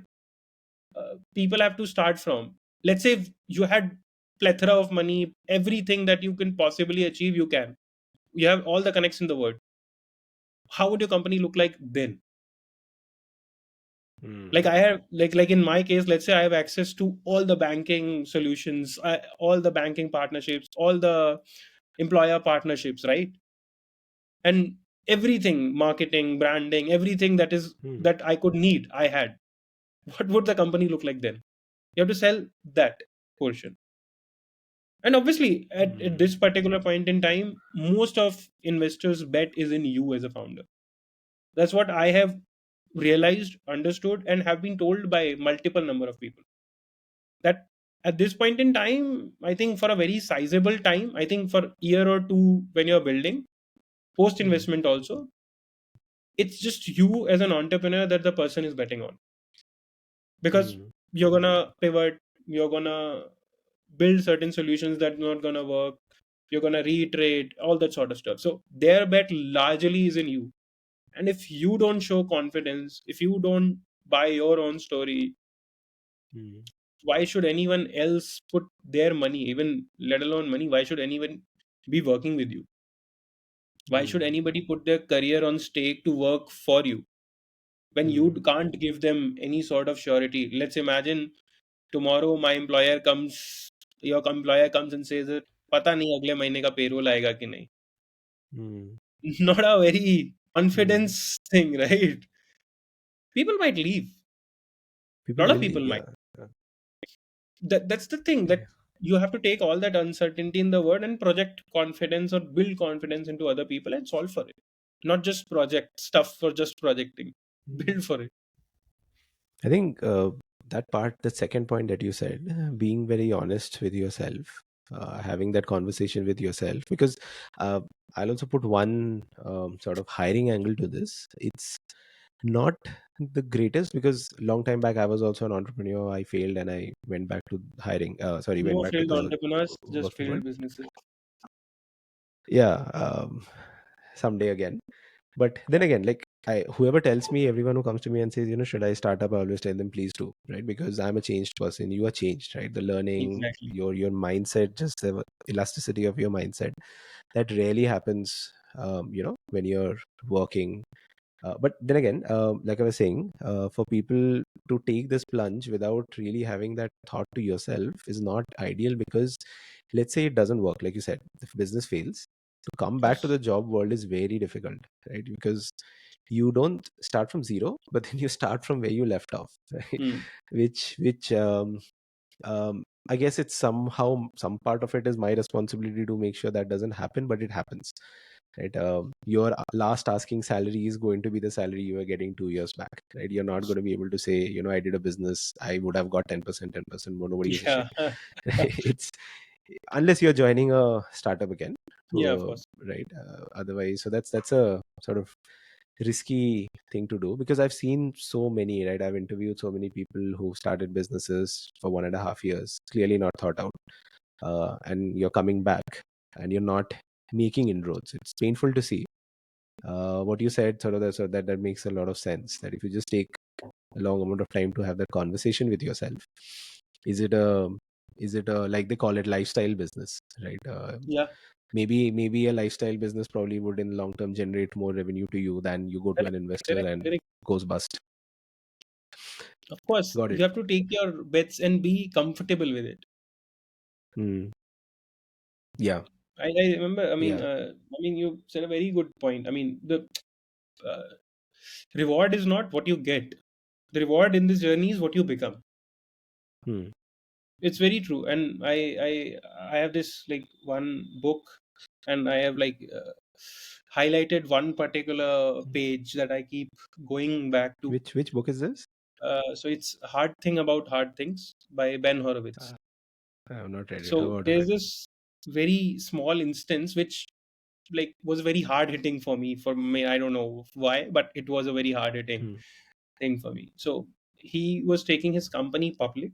people have to start from. Let's say if you had plethora of money, everything that you can possibly achieve, you have all the connects in the world. How would your company look like then? Like Hmm. I have, like in my case, let's say I have access to all the banking solutions, all the banking partnerships, all the employer partnerships, right? And everything, marketing, branding, everything Hmm. that I could need, I had. What would the company look like then? You have to sell that portion. And obviously, at Hmm. this particular point in time, most of investors' bet is in you as a founder. That's what I have realized, understood, and have been told by multiple number of people. That at this point in time, I think for a very sizable time, I think for year or two when you're building, post Hmm. investment also, it's just you as an entrepreneur that the person is betting on, because Hmm. you're gonna pivot, you're gonna build certain solutions that are not gonna work, you're gonna reiterate all that sort of stuff. So their bet largely is in you. And if you don't show confidence, if you don't buy your own story, Hmm. why should anyone else put their money, even let alone money, why should anyone be working with you? Why should Hmm. anybody put their career on stake to work for you when you Hmm. can't give them any sort of surety? Let's imagine tomorrow my employer comes, your employer comes and says that पता नहीं अगले महीने का payroll आएगा कि नहीं. Hmm. Not a very Hmm. confidence thing, right? People might leave. A People lot of will people leave. might. Yeah. Yeah. That's the thing, that you have to take all that uncertainty in the world and project confidence or build confidence into other people and solve for it. Not just project stuff for just projecting. Hmm. Build for it. I think that part, the second point that you said, being very honest with yourself, having that conversation with yourself, because uh, I'll also put one sort of hiring angle to this. It's not the greatest because long time back I was also an entrepreneur. I failed and I went back to hiring. Sorry, went No back to failed the entrepreneurs, just working world. failed businesses. Yeah, someday again. But then Yeah, again, like whoever tells me, everyone who comes to me and says, should I start up? I always tell them, please do, right? Because I'm a changed person. You are changed, right? The learning, exactly. your mindset, just the elasticity of your mindset, that rarely happens. When you're working. But then again, like I was saying, for people to take this plunge without really having that thought to yourself is not ideal because let's say it doesn't work, like you said, if business fails, to come back to Yes. the job world is very difficult, right? Because you don't start from zero, but then you start from where you left off, right? Hmm. Which I guess it's somehow some part of it is my responsibility to make sure that doesn't happen, but it happens, right? Your last asking salary is going to be the salary you were getting 2 years back, right? You're not going to be able to say, I did a business, I would have got 10%, 10%, but nobody gives a Yeah. shit. It's unless you're joining a startup again, Yeah, of course. right? Otherwise, so that's a sort of risky thing to do because I've seen so many, right? I've interviewed so many people who started businesses for 1.5 years, clearly not thought out, and you're coming back and you're not making inroads. It's painful to see. What you said, sort of, that makes a lot of sense. That if you just take a long amount of time to have that conversation with yourself, is it a like they call it lifestyle business, right? Yeah. Maybe a lifestyle business probably would in long term generate more revenue to you than you go to Correct. an investor Correct. and Correct. goes bust. Of course, Got you it. have to take your bets and be comfortable with it. Hmm. Yeah. I remember. Yeah. You said a very good point. I mean, the uh, reward is not what you get. The reward in this journey is what you become. Hmm. It's very true. And I have this like one book, and I have like highlighted one particular page that I keep going back to. Which book is this? So it's Hard Thing About Hard Things by Ben Horowitz. Uh, I have not read it. How So about there's her? this very small instance which like was very hard hitting for me. For me, I don't know why, but it was a very hard hitting Hmm. thing for me. So he was taking his company public,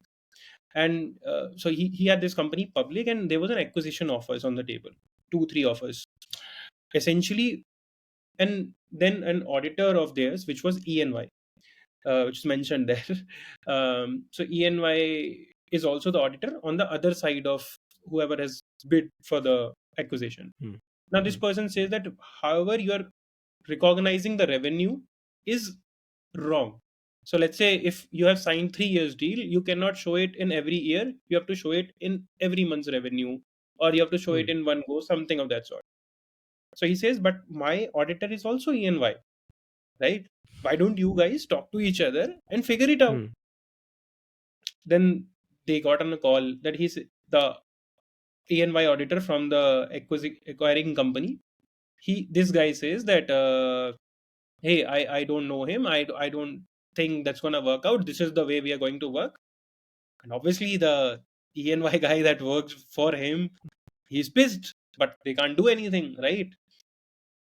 and so he had this company public, and there was an acquisition offers on the table, 2 3 offers essentially. And then an auditor of theirs, which was ENY, which is mentioned there. So ENY is also the auditor on the other side of whoever has bid for the acquisition. Hmm. Now this Hmm. person says that however you are recognizing the revenue is wrong. So let's say if you have signed 3 years deal, you cannot show it in every year. You have to show it in every month's revenue, or you have to show it Hmm. in one go, something of that sort. So he says, but my auditor is also ENY, right? Why don't you guys talk to each other and figure it out? Hmm. Then they got on a call that he's the ENY auditor from the acquiring company. This guy says that hey, I don't know him. I don't think that's gonna work out. This is the way we are going to work. And obviously the ENY guy that works for him, he's pissed, but they can't do anything, right?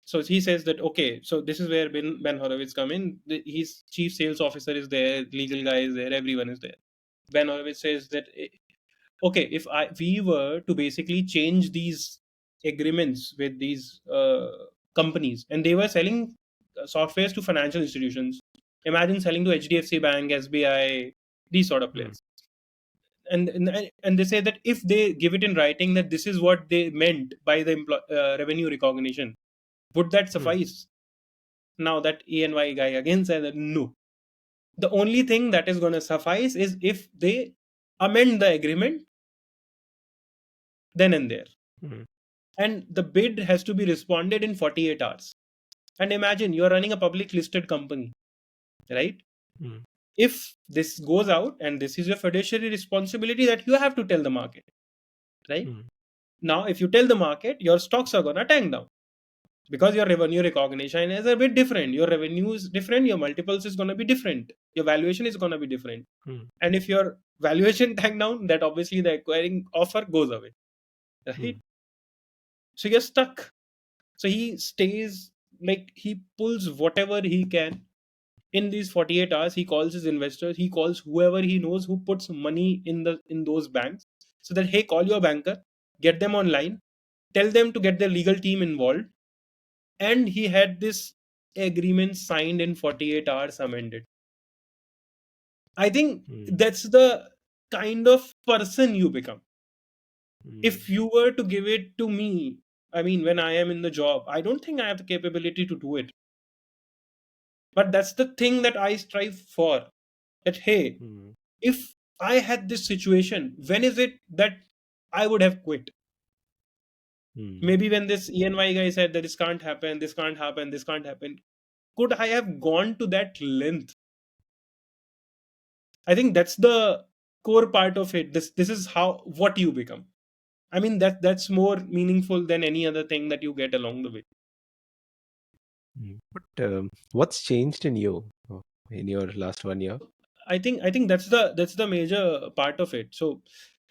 So he says that okay, so this is where Ben Horowitz come in. His chief sales officer is there, legal guy is there, everyone is there. Ben Horowitz says that okay, if we were to basically change these agreements with these companies, and they were selling softwares to financial institutions. Imagine selling to HDFC Bank, SBI, these sort of Hmm. players. And they say that if they give it in writing that this is what they meant by the revenue recognition, would that Hmm. suffice? Now that ENY guy again said that no. The only thing that is going to suffice is if they amend the agreement then and there. Hmm. And the bid has to be responded in 48 hours. And imagine you're running a public listed company, right? Hmm. If this goes out, and this is your fiduciary responsibility that you have to tell the market, right? Hmm. Now, if you tell the market, your stocks are gonna tank down because your revenue recognition is a bit different. Your revenue is different, your multiples is gonna be different, your valuation is gonna be different. Hmm. And if your valuation tank down, that obviously the acquiring offer goes away, Hmm. right? So you're stuck. So he stays, like he pulls whatever he can in these 48 hours. He calls his investors, he calls whoever he knows who puts money in those banks, so that hey, call your banker, get them online, tell them to get their legal team involved. And he had this agreement signed in 48 hours, amended. I think Hmm. that's the kind of person you become. Hmm. If you were to give it to me, I mean, when I am in the job, I don't think I have the capability to do it. But that's the thing that I strive for. That hey, Hmm. if I had this situation, when is it that I would have quit? Hmm. Maybe when this ENY guy said that this can't happen, this can't happen, this can't happen, could I have gone to that length? I think that's the core part of it. This is how what you become. I mean that's more meaningful than any other thing that you get along the way. But what's changed in you in your last 1 year? I think that's the major part of it. So,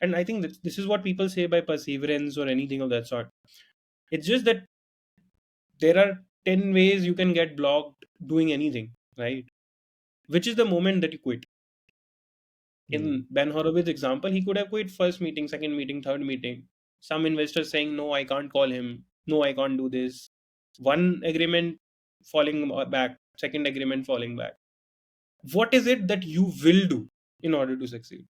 and I think that this is what people say by perseverance or anything of that sort. It's just that there are 10 ways you can get blocked doing anything, right? Which is the moment that you quit. Hmm. In Ben Horowitz's example, he could have quit first meeting, second meeting, third meeting. Some investors saying, no, I can't call him. No, I can't do this. One agreement falling back, second agreement falling back. What is it that you will do in order to succeed?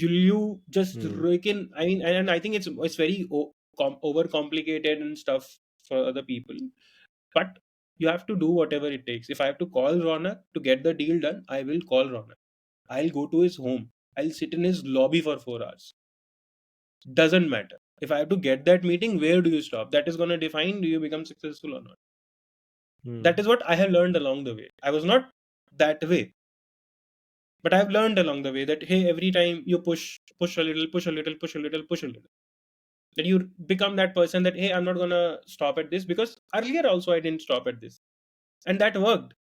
Will you just Hmm. rake in? I mean, and I think it's very over complicated and stuff for other people. But you have to do whatever it takes. If I have to call Ronak to get the deal done, I will call Ronak. I'll go to his home. I'll sit in his lobby for 4 hours. Doesn't matter. If I have to get that meeting, where do you stop? That is going to define do you become successful or not. Hmm. That is what I have learned along the way. I was not that way, but I've learned along the way that hey, every time you push a little, push a little, push a little, push a little, that you become that person that hey, I'm not gonna stop at this, because earlier also I didn't stop at this, and that worked.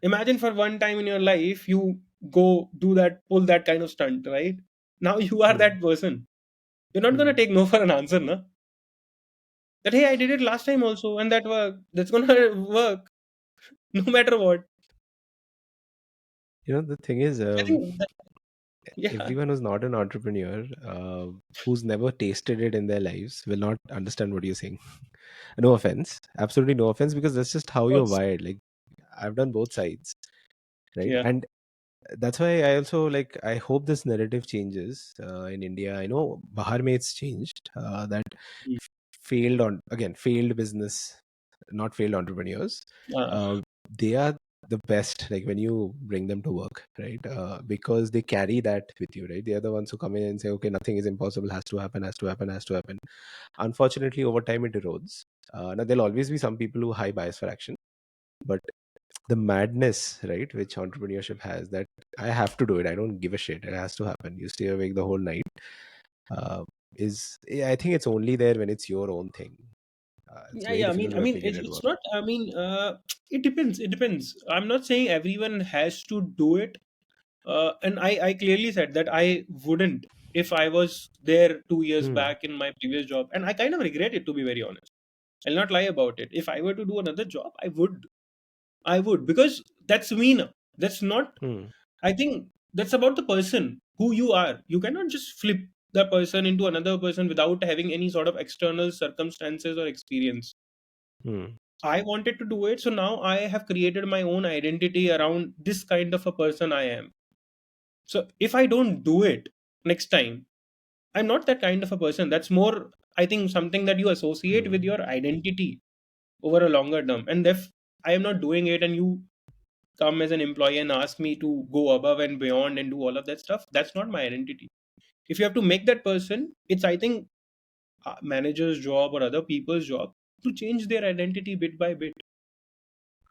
Imagine for one time in your life you go do that, pull that kind of stunt, right? Now you are Hmm. that person. You're not gonna Hmm. take no for an answer, no? That hey, I did it last time also, and that worked. That's gonna work no matter what. The thing is, I think that, yeah, everyone who's not an entrepreneur, who's never tasted it in their lives, will not understand what you're saying. No offense, absolutely no offense, because that's just how of you're course. wired. Like, I've done both sides, right? Yeah. And that's why I also, like, I hope this narrative changes in India. I know Bahar mein it's changed, that Mm. failed business, not failed entrepreneurs, Uh, uh, they are the best, like, when you bring them to work, right? Because they carry that with you, right? They are the ones who come in and say, okay, nothing is impossible, has to happen, has to happen, has to happen. Unfortunately, over time it erodes. Now there'll always be some people who high bias for action, but the madness, right, which entrepreneurship has, that I have to do it, I don't give a shit, it has to happen, you stay awake the whole night, uh, I think it's only there when it's your own thing. It's yeah, very yeah. difficult to replicate at It's work. not. It depends. It depends. I'm not saying everyone has to do it. And I clearly said that I wouldn't if I was there 2 years Hmm. back in my previous job, and I kind of regret it, to be very honest. I'll not lie about it. If I were to do another job, I would. I would, because that's me now. That's not. Hmm. I think that's about the person who you are. You cannot just flip the person into another person without having any sort of external circumstances or experience. Hmm. I wanted to do it, so now I have created my own identity around this kind of a person I am. So if I don't do it next time, I'm not that kind of a person. That's more, I think, something that you associate with Hmm. your identity over a longer term. And if I am not doing it and you come as an employee and ask me to go above and beyond and do all of that stuff, that's not my identity. If you have to make that person, it's, I think, a manager's job or other people's job to change their identity bit by bit,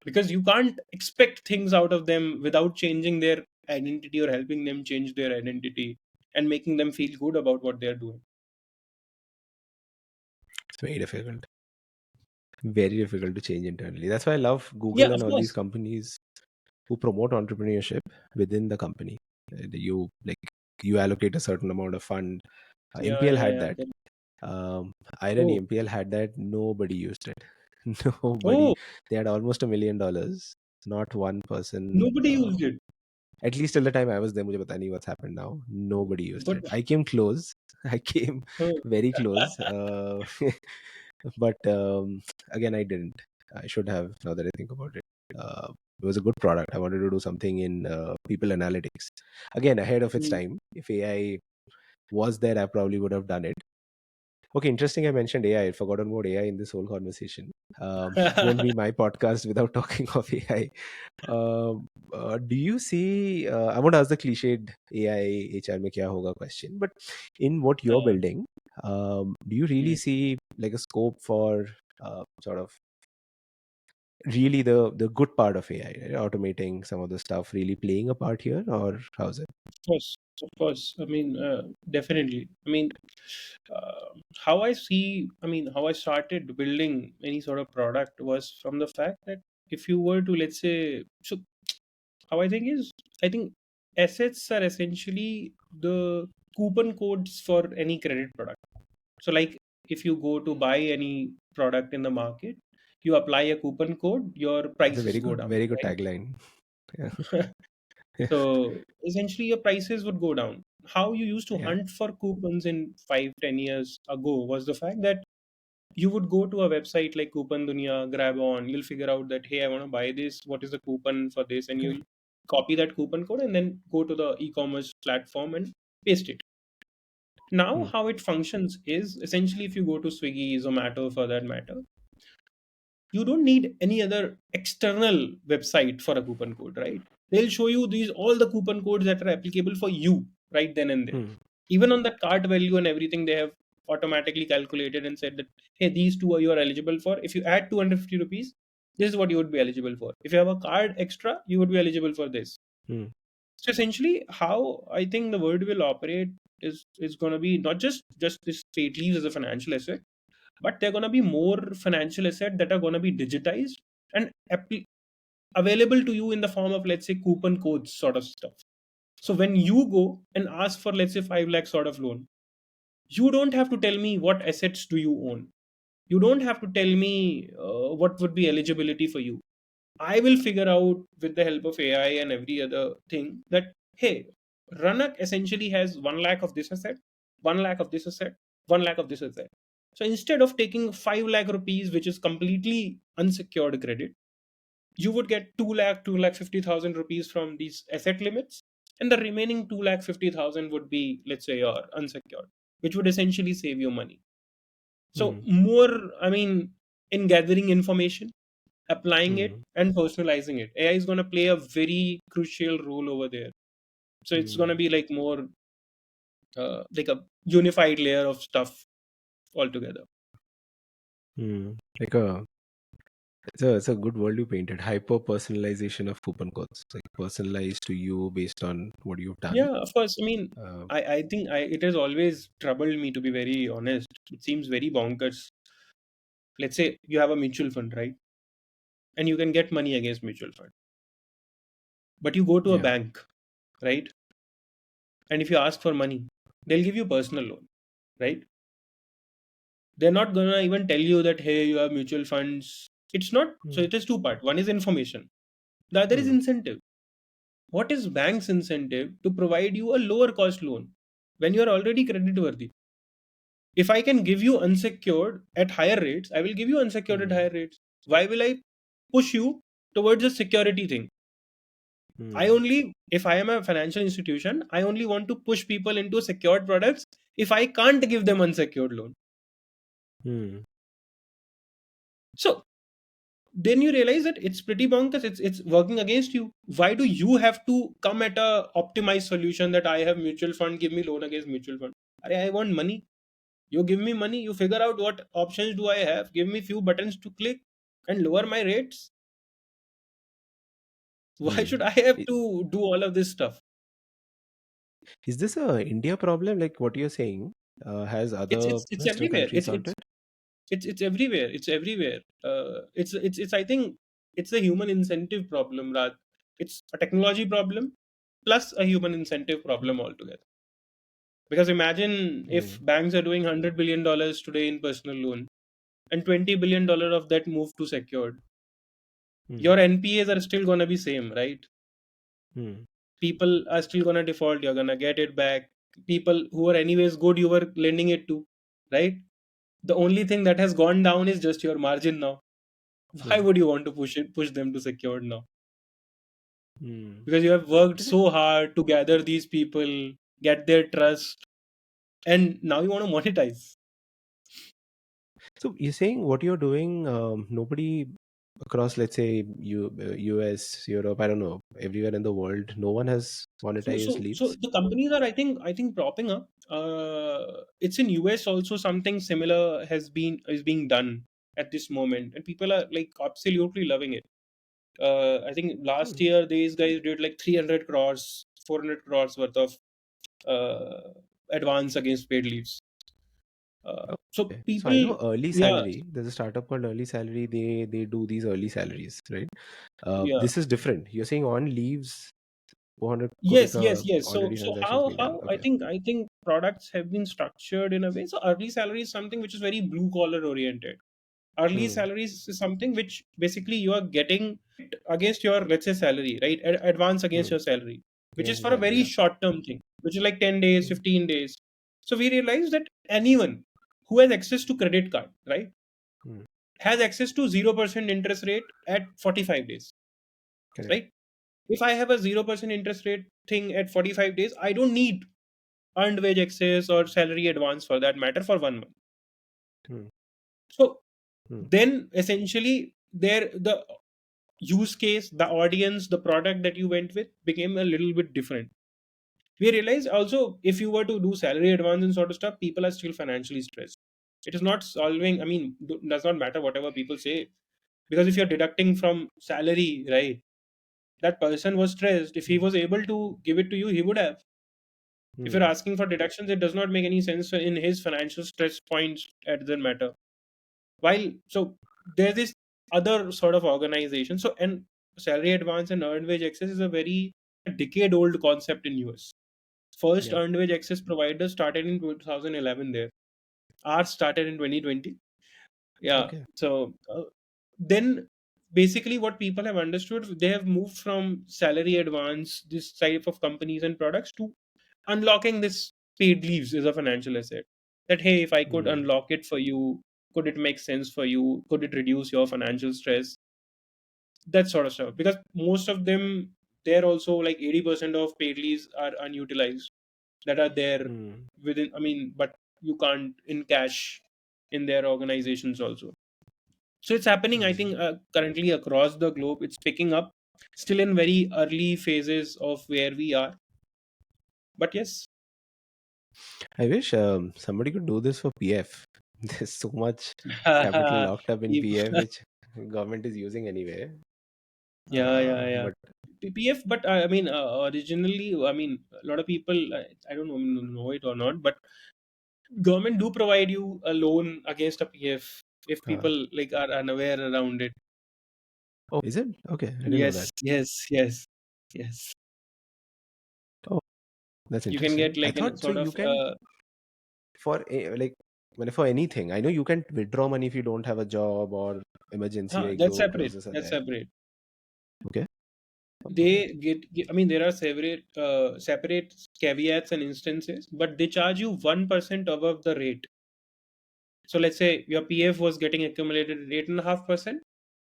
because you can't expect things out of them without changing their identity or helping them change their identity and making them feel good about what they're doing. It's very difficult to change internally. That's why I love Yeah, Google and of all these course. companies who promote entrepreneurship within the company. You, like, you allocate a certain amount of fund. Yeah, MPL yeah, had yeah. that. Irony, Oh, MPL had that. Nobody used it. Nobody. oh, They had almost $1 million. Not one person. nobody used it. At least till the time I was there, मुझे पता नहीं what's happened now. Nobody used But it. I came close. I came uh, very close. But again, I didn't. I should have, now that I think about it. It was a good product. I wanted to do something in people analytics. Again, ahead of its mm, time. If AI was there, I probably would have done it. Okay, interesting. I mentioned AI. I forgot about AI in this whole conversation. Won't be my podcast without talking of AI. Do you see? I won't ask the cliched AI HR में क्या होगा question, but in what you're uh, building, do you really mm. see like a scope for sort of really the good part of AI, right? Automating some of the stuff, really playing a part here, or how's it? Of course, of course. Definitely. How I see, how I started building any sort of product was from the fact that if you were to, let's say, so how I think is, I think assets are essentially the coupon codes for any credit product. So, like, if you go to buy any product in the market, you apply a coupon code, your It's a prices go down, very good right? tagline. Yeah, yeah, So essentially, your prices would go down. How you used to yeah. hunt for coupons in 5, 10 years ago was the fact that you would go to a website like Coupon Dunia, grab on, you'll figure out that, hey, I want to buy this. What is the coupon for this? And Correct. you'll copy that coupon code and then go to the e-commerce platform and paste it. Now, Hmm. how it functions is essentially if you go to Swiggy, Zomato for that matter, you don't need any other external website for a coupon code, right? They'll show you these all the coupon codes that are applicable for you right then and there. Hmm. Even on that cart value and everything, they have automatically calculated and said that, hey, these two are you are eligible for. If you add 250 rupees, this is what you would be eligible for. If you have a card extra, you would be eligible for this. Hmm. So essentially, how I think the world will operate is going to be not just this paid leaves as a financial asset, but they're going to be more financial asset that are going to be digitized and available to you in the form of, let's say, coupon codes sort of stuff. So when you go and ask for, let's say, 5 lakh sort of loan, you don't have to tell me what assets do you own. You don't have to tell me what would be eligibility for you. I will figure out with the help of AI and every other thing that, hey, Ranak essentially has 1 lakh of this asset, 1 lakh of this asset, 1 lakh of this asset. So instead of taking 5 lakh rupees, which is completely unsecured credit, you would get 2 lakh, 2,50,000 rupees from these asset limits. And the remaining 2,50,000 would be, let's say, your unsecured, which would essentially save you money. So Hmm. more, I mean, in gathering information, applying it Hmm. and personalizing it, AI is going to play a very crucial role over there. So it's going to Hmm. be like more like a unified layer of stuff altogether. Hmm. Like a it's a good world you painted. Hyper personalization of coupon codes, like personalized to you based on what you've done. Yeah, of course. I mean, Uh, I think it has always troubled me, to be very honest. It seems very bonkers. Let's say you have a mutual fund, right? And you can get money against mutual fund. But you go to a yeah. bank, right? And if you ask for money, they'll give you personal loan, right? They're not gonna even tell you that, hey, you have mutual funds. It's not. So Hmm. it is two part. One is information. The other is Hmm. incentive. What is bank's incentive to provide you a lower cost loan when you are already credit worthy? If I can give you unsecured at higher rates, I will give you unsecured at Hmm. higher rates. Why will I push you towards a security thing? I Hmm. only, if I am a financial institution, I only want to push people into secured products if I can't give them unsecured loan. Hmm. So then you realize that it's pretty bonkers. It's working against you. Why do you have to come at a optimized solution that I have mutual fund, give me loan against mutual fund? I want money. You give me money, you figure out what options do I have, give me few buttons to click and lower my rates. Why Hmm. should I have I- to do all of this stuff? Is this a India problem? Like what you're saying? Has It's other it's it's Western everywhere. countries solved it? It's everywhere. It's everywhere. It's I think it's a human incentive problem, Raj. It's a technology problem plus a human incentive problem altogether. Because imagine if Hmm. banks are doing $100 billion today in personal loan and $20 billion of that move to secured, Hmm. your NPAs are still gonna be same, right? Hmm. People are still gonna default. You're gonna get it back. People who are anyways good, you were lending it to, right? The only thing that has gone down is just your margin now. Why Hmm. would you want to push them to secured now? Hmm. Because you have worked Is it so hard to gather these people, get their trust, and now you want to monetize. so? You're saying what you're doing? Nobody across, let's say, US, Europe, I don't know, everywhere in the world, no one has monetized So leaves. the companies are, I think propping up. It's in US also, something similar is being done at this moment, and people are like absolutely loving it. I think last Hmm. year these guys did like 300 crores, 400 crores worth of uh, advance against paid leaves. So Okay. So I people, know Early yeah, Salary. There's a startup called Early Salary. They do these early salaries, right? yeah, This is different. You're saying on leaves, 400 crore yes, yes, ka yes. So already so transactions how being done. how Okay. I think products have been structured in a way. So early salary is something which is very blue collar oriented. Early Hmm. salaries is something which basically you are getting against your, let's say, salary, right? Advance against Hmm. your salary, which is Against the for a salary, very yeah. short term thing, which is like 10 days, Hmm. 15 days. So we realized that anyone who has access to credit card, right, Hmm. has access to 0% interest rate at 45 days, Correct. right? If I have a 0% interest rate thing at 45 days, I don't need earned wage access or salary advance for that matter for 1 month. Hmm. So Hmm. then essentially there the use case, the audience, the product that you went with became a little bit different. We realize also, if you were to do salary advance and sort of stuff, people are still financially stressed. It is not solving. I mean, does not matter whatever people say, because if you're deducting from salary, right? That person was stressed. If he Mm. was able to give it to you, he would have. If you're Mm. asking for deductions, it does not make any sense in his financial stress points at the matter. While so there's this other sort of organization. So, and salary advance and earned wage access is a very decade old concept in US. First Yeah. earned wage access provider started in 2011 there. Ours started in 2020. Yeah. Okay. So then basically what people have understood, they have moved from salary advance, this type of companies and products, to unlocking this paid leaves as a financial asset. That, hey, if I could Mm. unlock it for you, could it make sense for you? Could it reduce your financial stress? That sort of stuff. Because most of them, they're also like 80% of paid leaves are unutilized that are there Mm. within, I mean, but you can't in cash in their organizations also. So it's happening, I Mm. think, currently across the globe. It's picking up, still in very early phases of where we are. But yes, I wish somebody could do this for PF. There's so much capital locked up in If- PF, which government is using anyway. yeah, yeah, yeah. But PPF, but I mean, originally, I mean, a lot of people, I don't know it or not, but government do provide you a loan against a PF if uh, people like are unaware around it. oh, is it? Okay, I didn't know that. Yes, yes, yes, yes. Oh, that's You can interesting. get I like a thought so. sort You of can like for anything. I know you can withdraw money if you don't have a job or emergency like that's though separate. clauses are That's there. separate. Okay. Oh, They I mean, there are separate caveats and instances, but they charge you 1% above the rate. So let's say your PF was getting accumulated at 8.5%.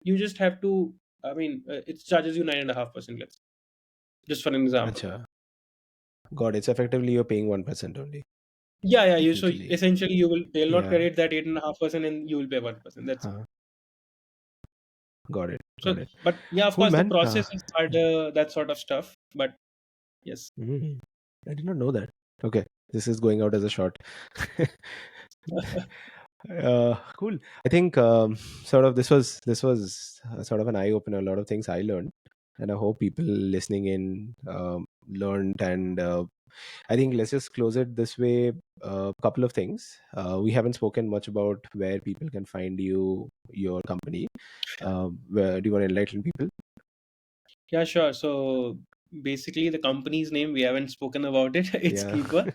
You just have to, I mean, it charges you 9.5%. Let's just for an example. acha. God, it's effectively you're paying 1% only. Yeah, yeah. You, so Literally. essentially, they'll not Yeah. credit that 8.5%, and you will pay 1%. That's it. Huh. Got it. So, Got it. but yeah, of Cool, course, the man. process is harder, that sort of stuff. But yes. Mhm. I did not know that. Okay, this is going out as a short. Cool. I think sort of this was sort of an eye opener. A lot of things I learned, and I hope people listening in learned. And I think let's just close it this way. A couple of things. We haven't spoken much about where people can find you, your company. Where do you want to enlighten people? Yeah, sure. So basically, the company's name, we haven't spoken about it. It's Yeah. Keeper.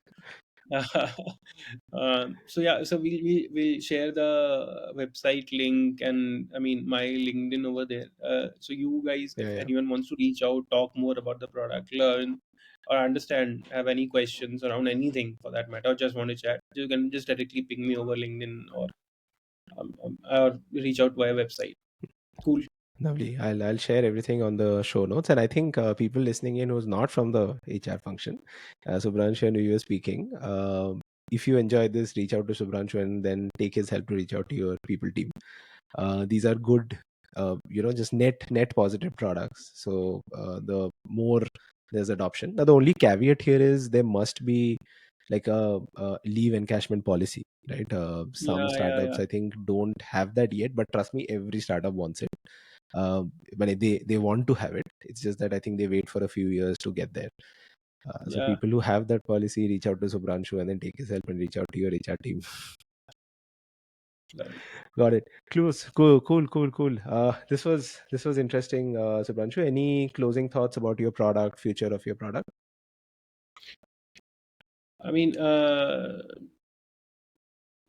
So yeah, so we'll share the website link, and I mean my LinkedIn over there. So you guys, Yeah. if Yeah. anyone wants to reach out, talk more about the product, learn or understand, have any questions around anything for that matter, or just want to chat, you can just directly ping me over LinkedIn, or reach out via website. Cool. Lovely. I'll share everything on the show notes, and I think people listening in who's not from the HR function, Subhranshu and you were speaking. If you enjoyed this, reach out to Subhranshu and then take his help to reach out to your people team. These are good, just net positive products. So the more there's adoption. Now the only caveat here is there must be like a leave encashment policy, right? Some Yeah, yeah, startups yeah, I think don't have that yet, but trust me, every startup wants it. But they want to have it. It's just that I think they wait for a few years to get there. So yeah. people who have that policy, reach out to Subhranshu and then take his help and reach out to your HR team. Love it. Got it. Close. Cool. Cool. Cool. Cool. This was interesting, Subhranshu. Any closing thoughts about your product, future of your product? I mean,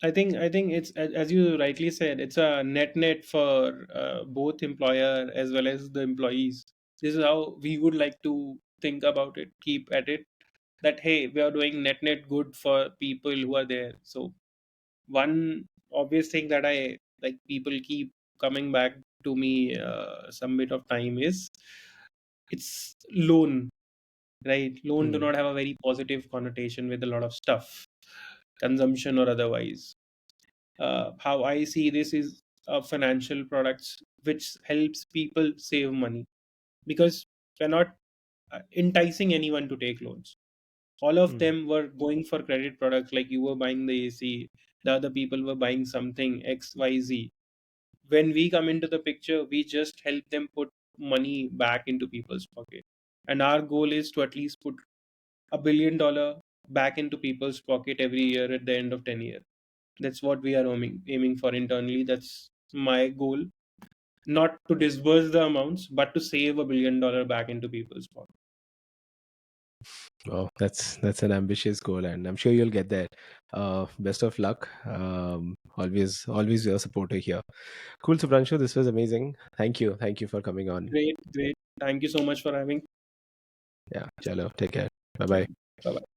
I think it's as you rightly said, it's a net for both employer as well as the employees. This is how we would like to think about it, keep at it. That, hey, we are doing net good for people who are there. So one obvious thing that I like, people keep coming back to me some bit of time, is it's loan, right? Loan do Hmm. not have a very positive connotation with a lot of stuff, consumption or otherwise. How I see this is financial products which helps people save money, because we're not enticing anyone to take loans. All of Hmm. them were going for credit products, like you were buying the AC, the other people were buying something XYZ. When we come into the picture, we just help them put money back into people's pocket. And our goal is to at least put $1 billion back into people's pocket every year at the end of 10 years. That's what we are aiming for internally. That's my goal. Not to disburse the amounts, but to save $1 billion back into people's pocket. Oh, that's an ambitious goal, and I'm sure you'll get there. Best of luck. Always your supporter here. Cool, Subhanshu. This was amazing. Thank you for coming on. Great, great. Thank you so much for having. Yeah, chalo, take care. Bye Yeah. bye. Bye bye.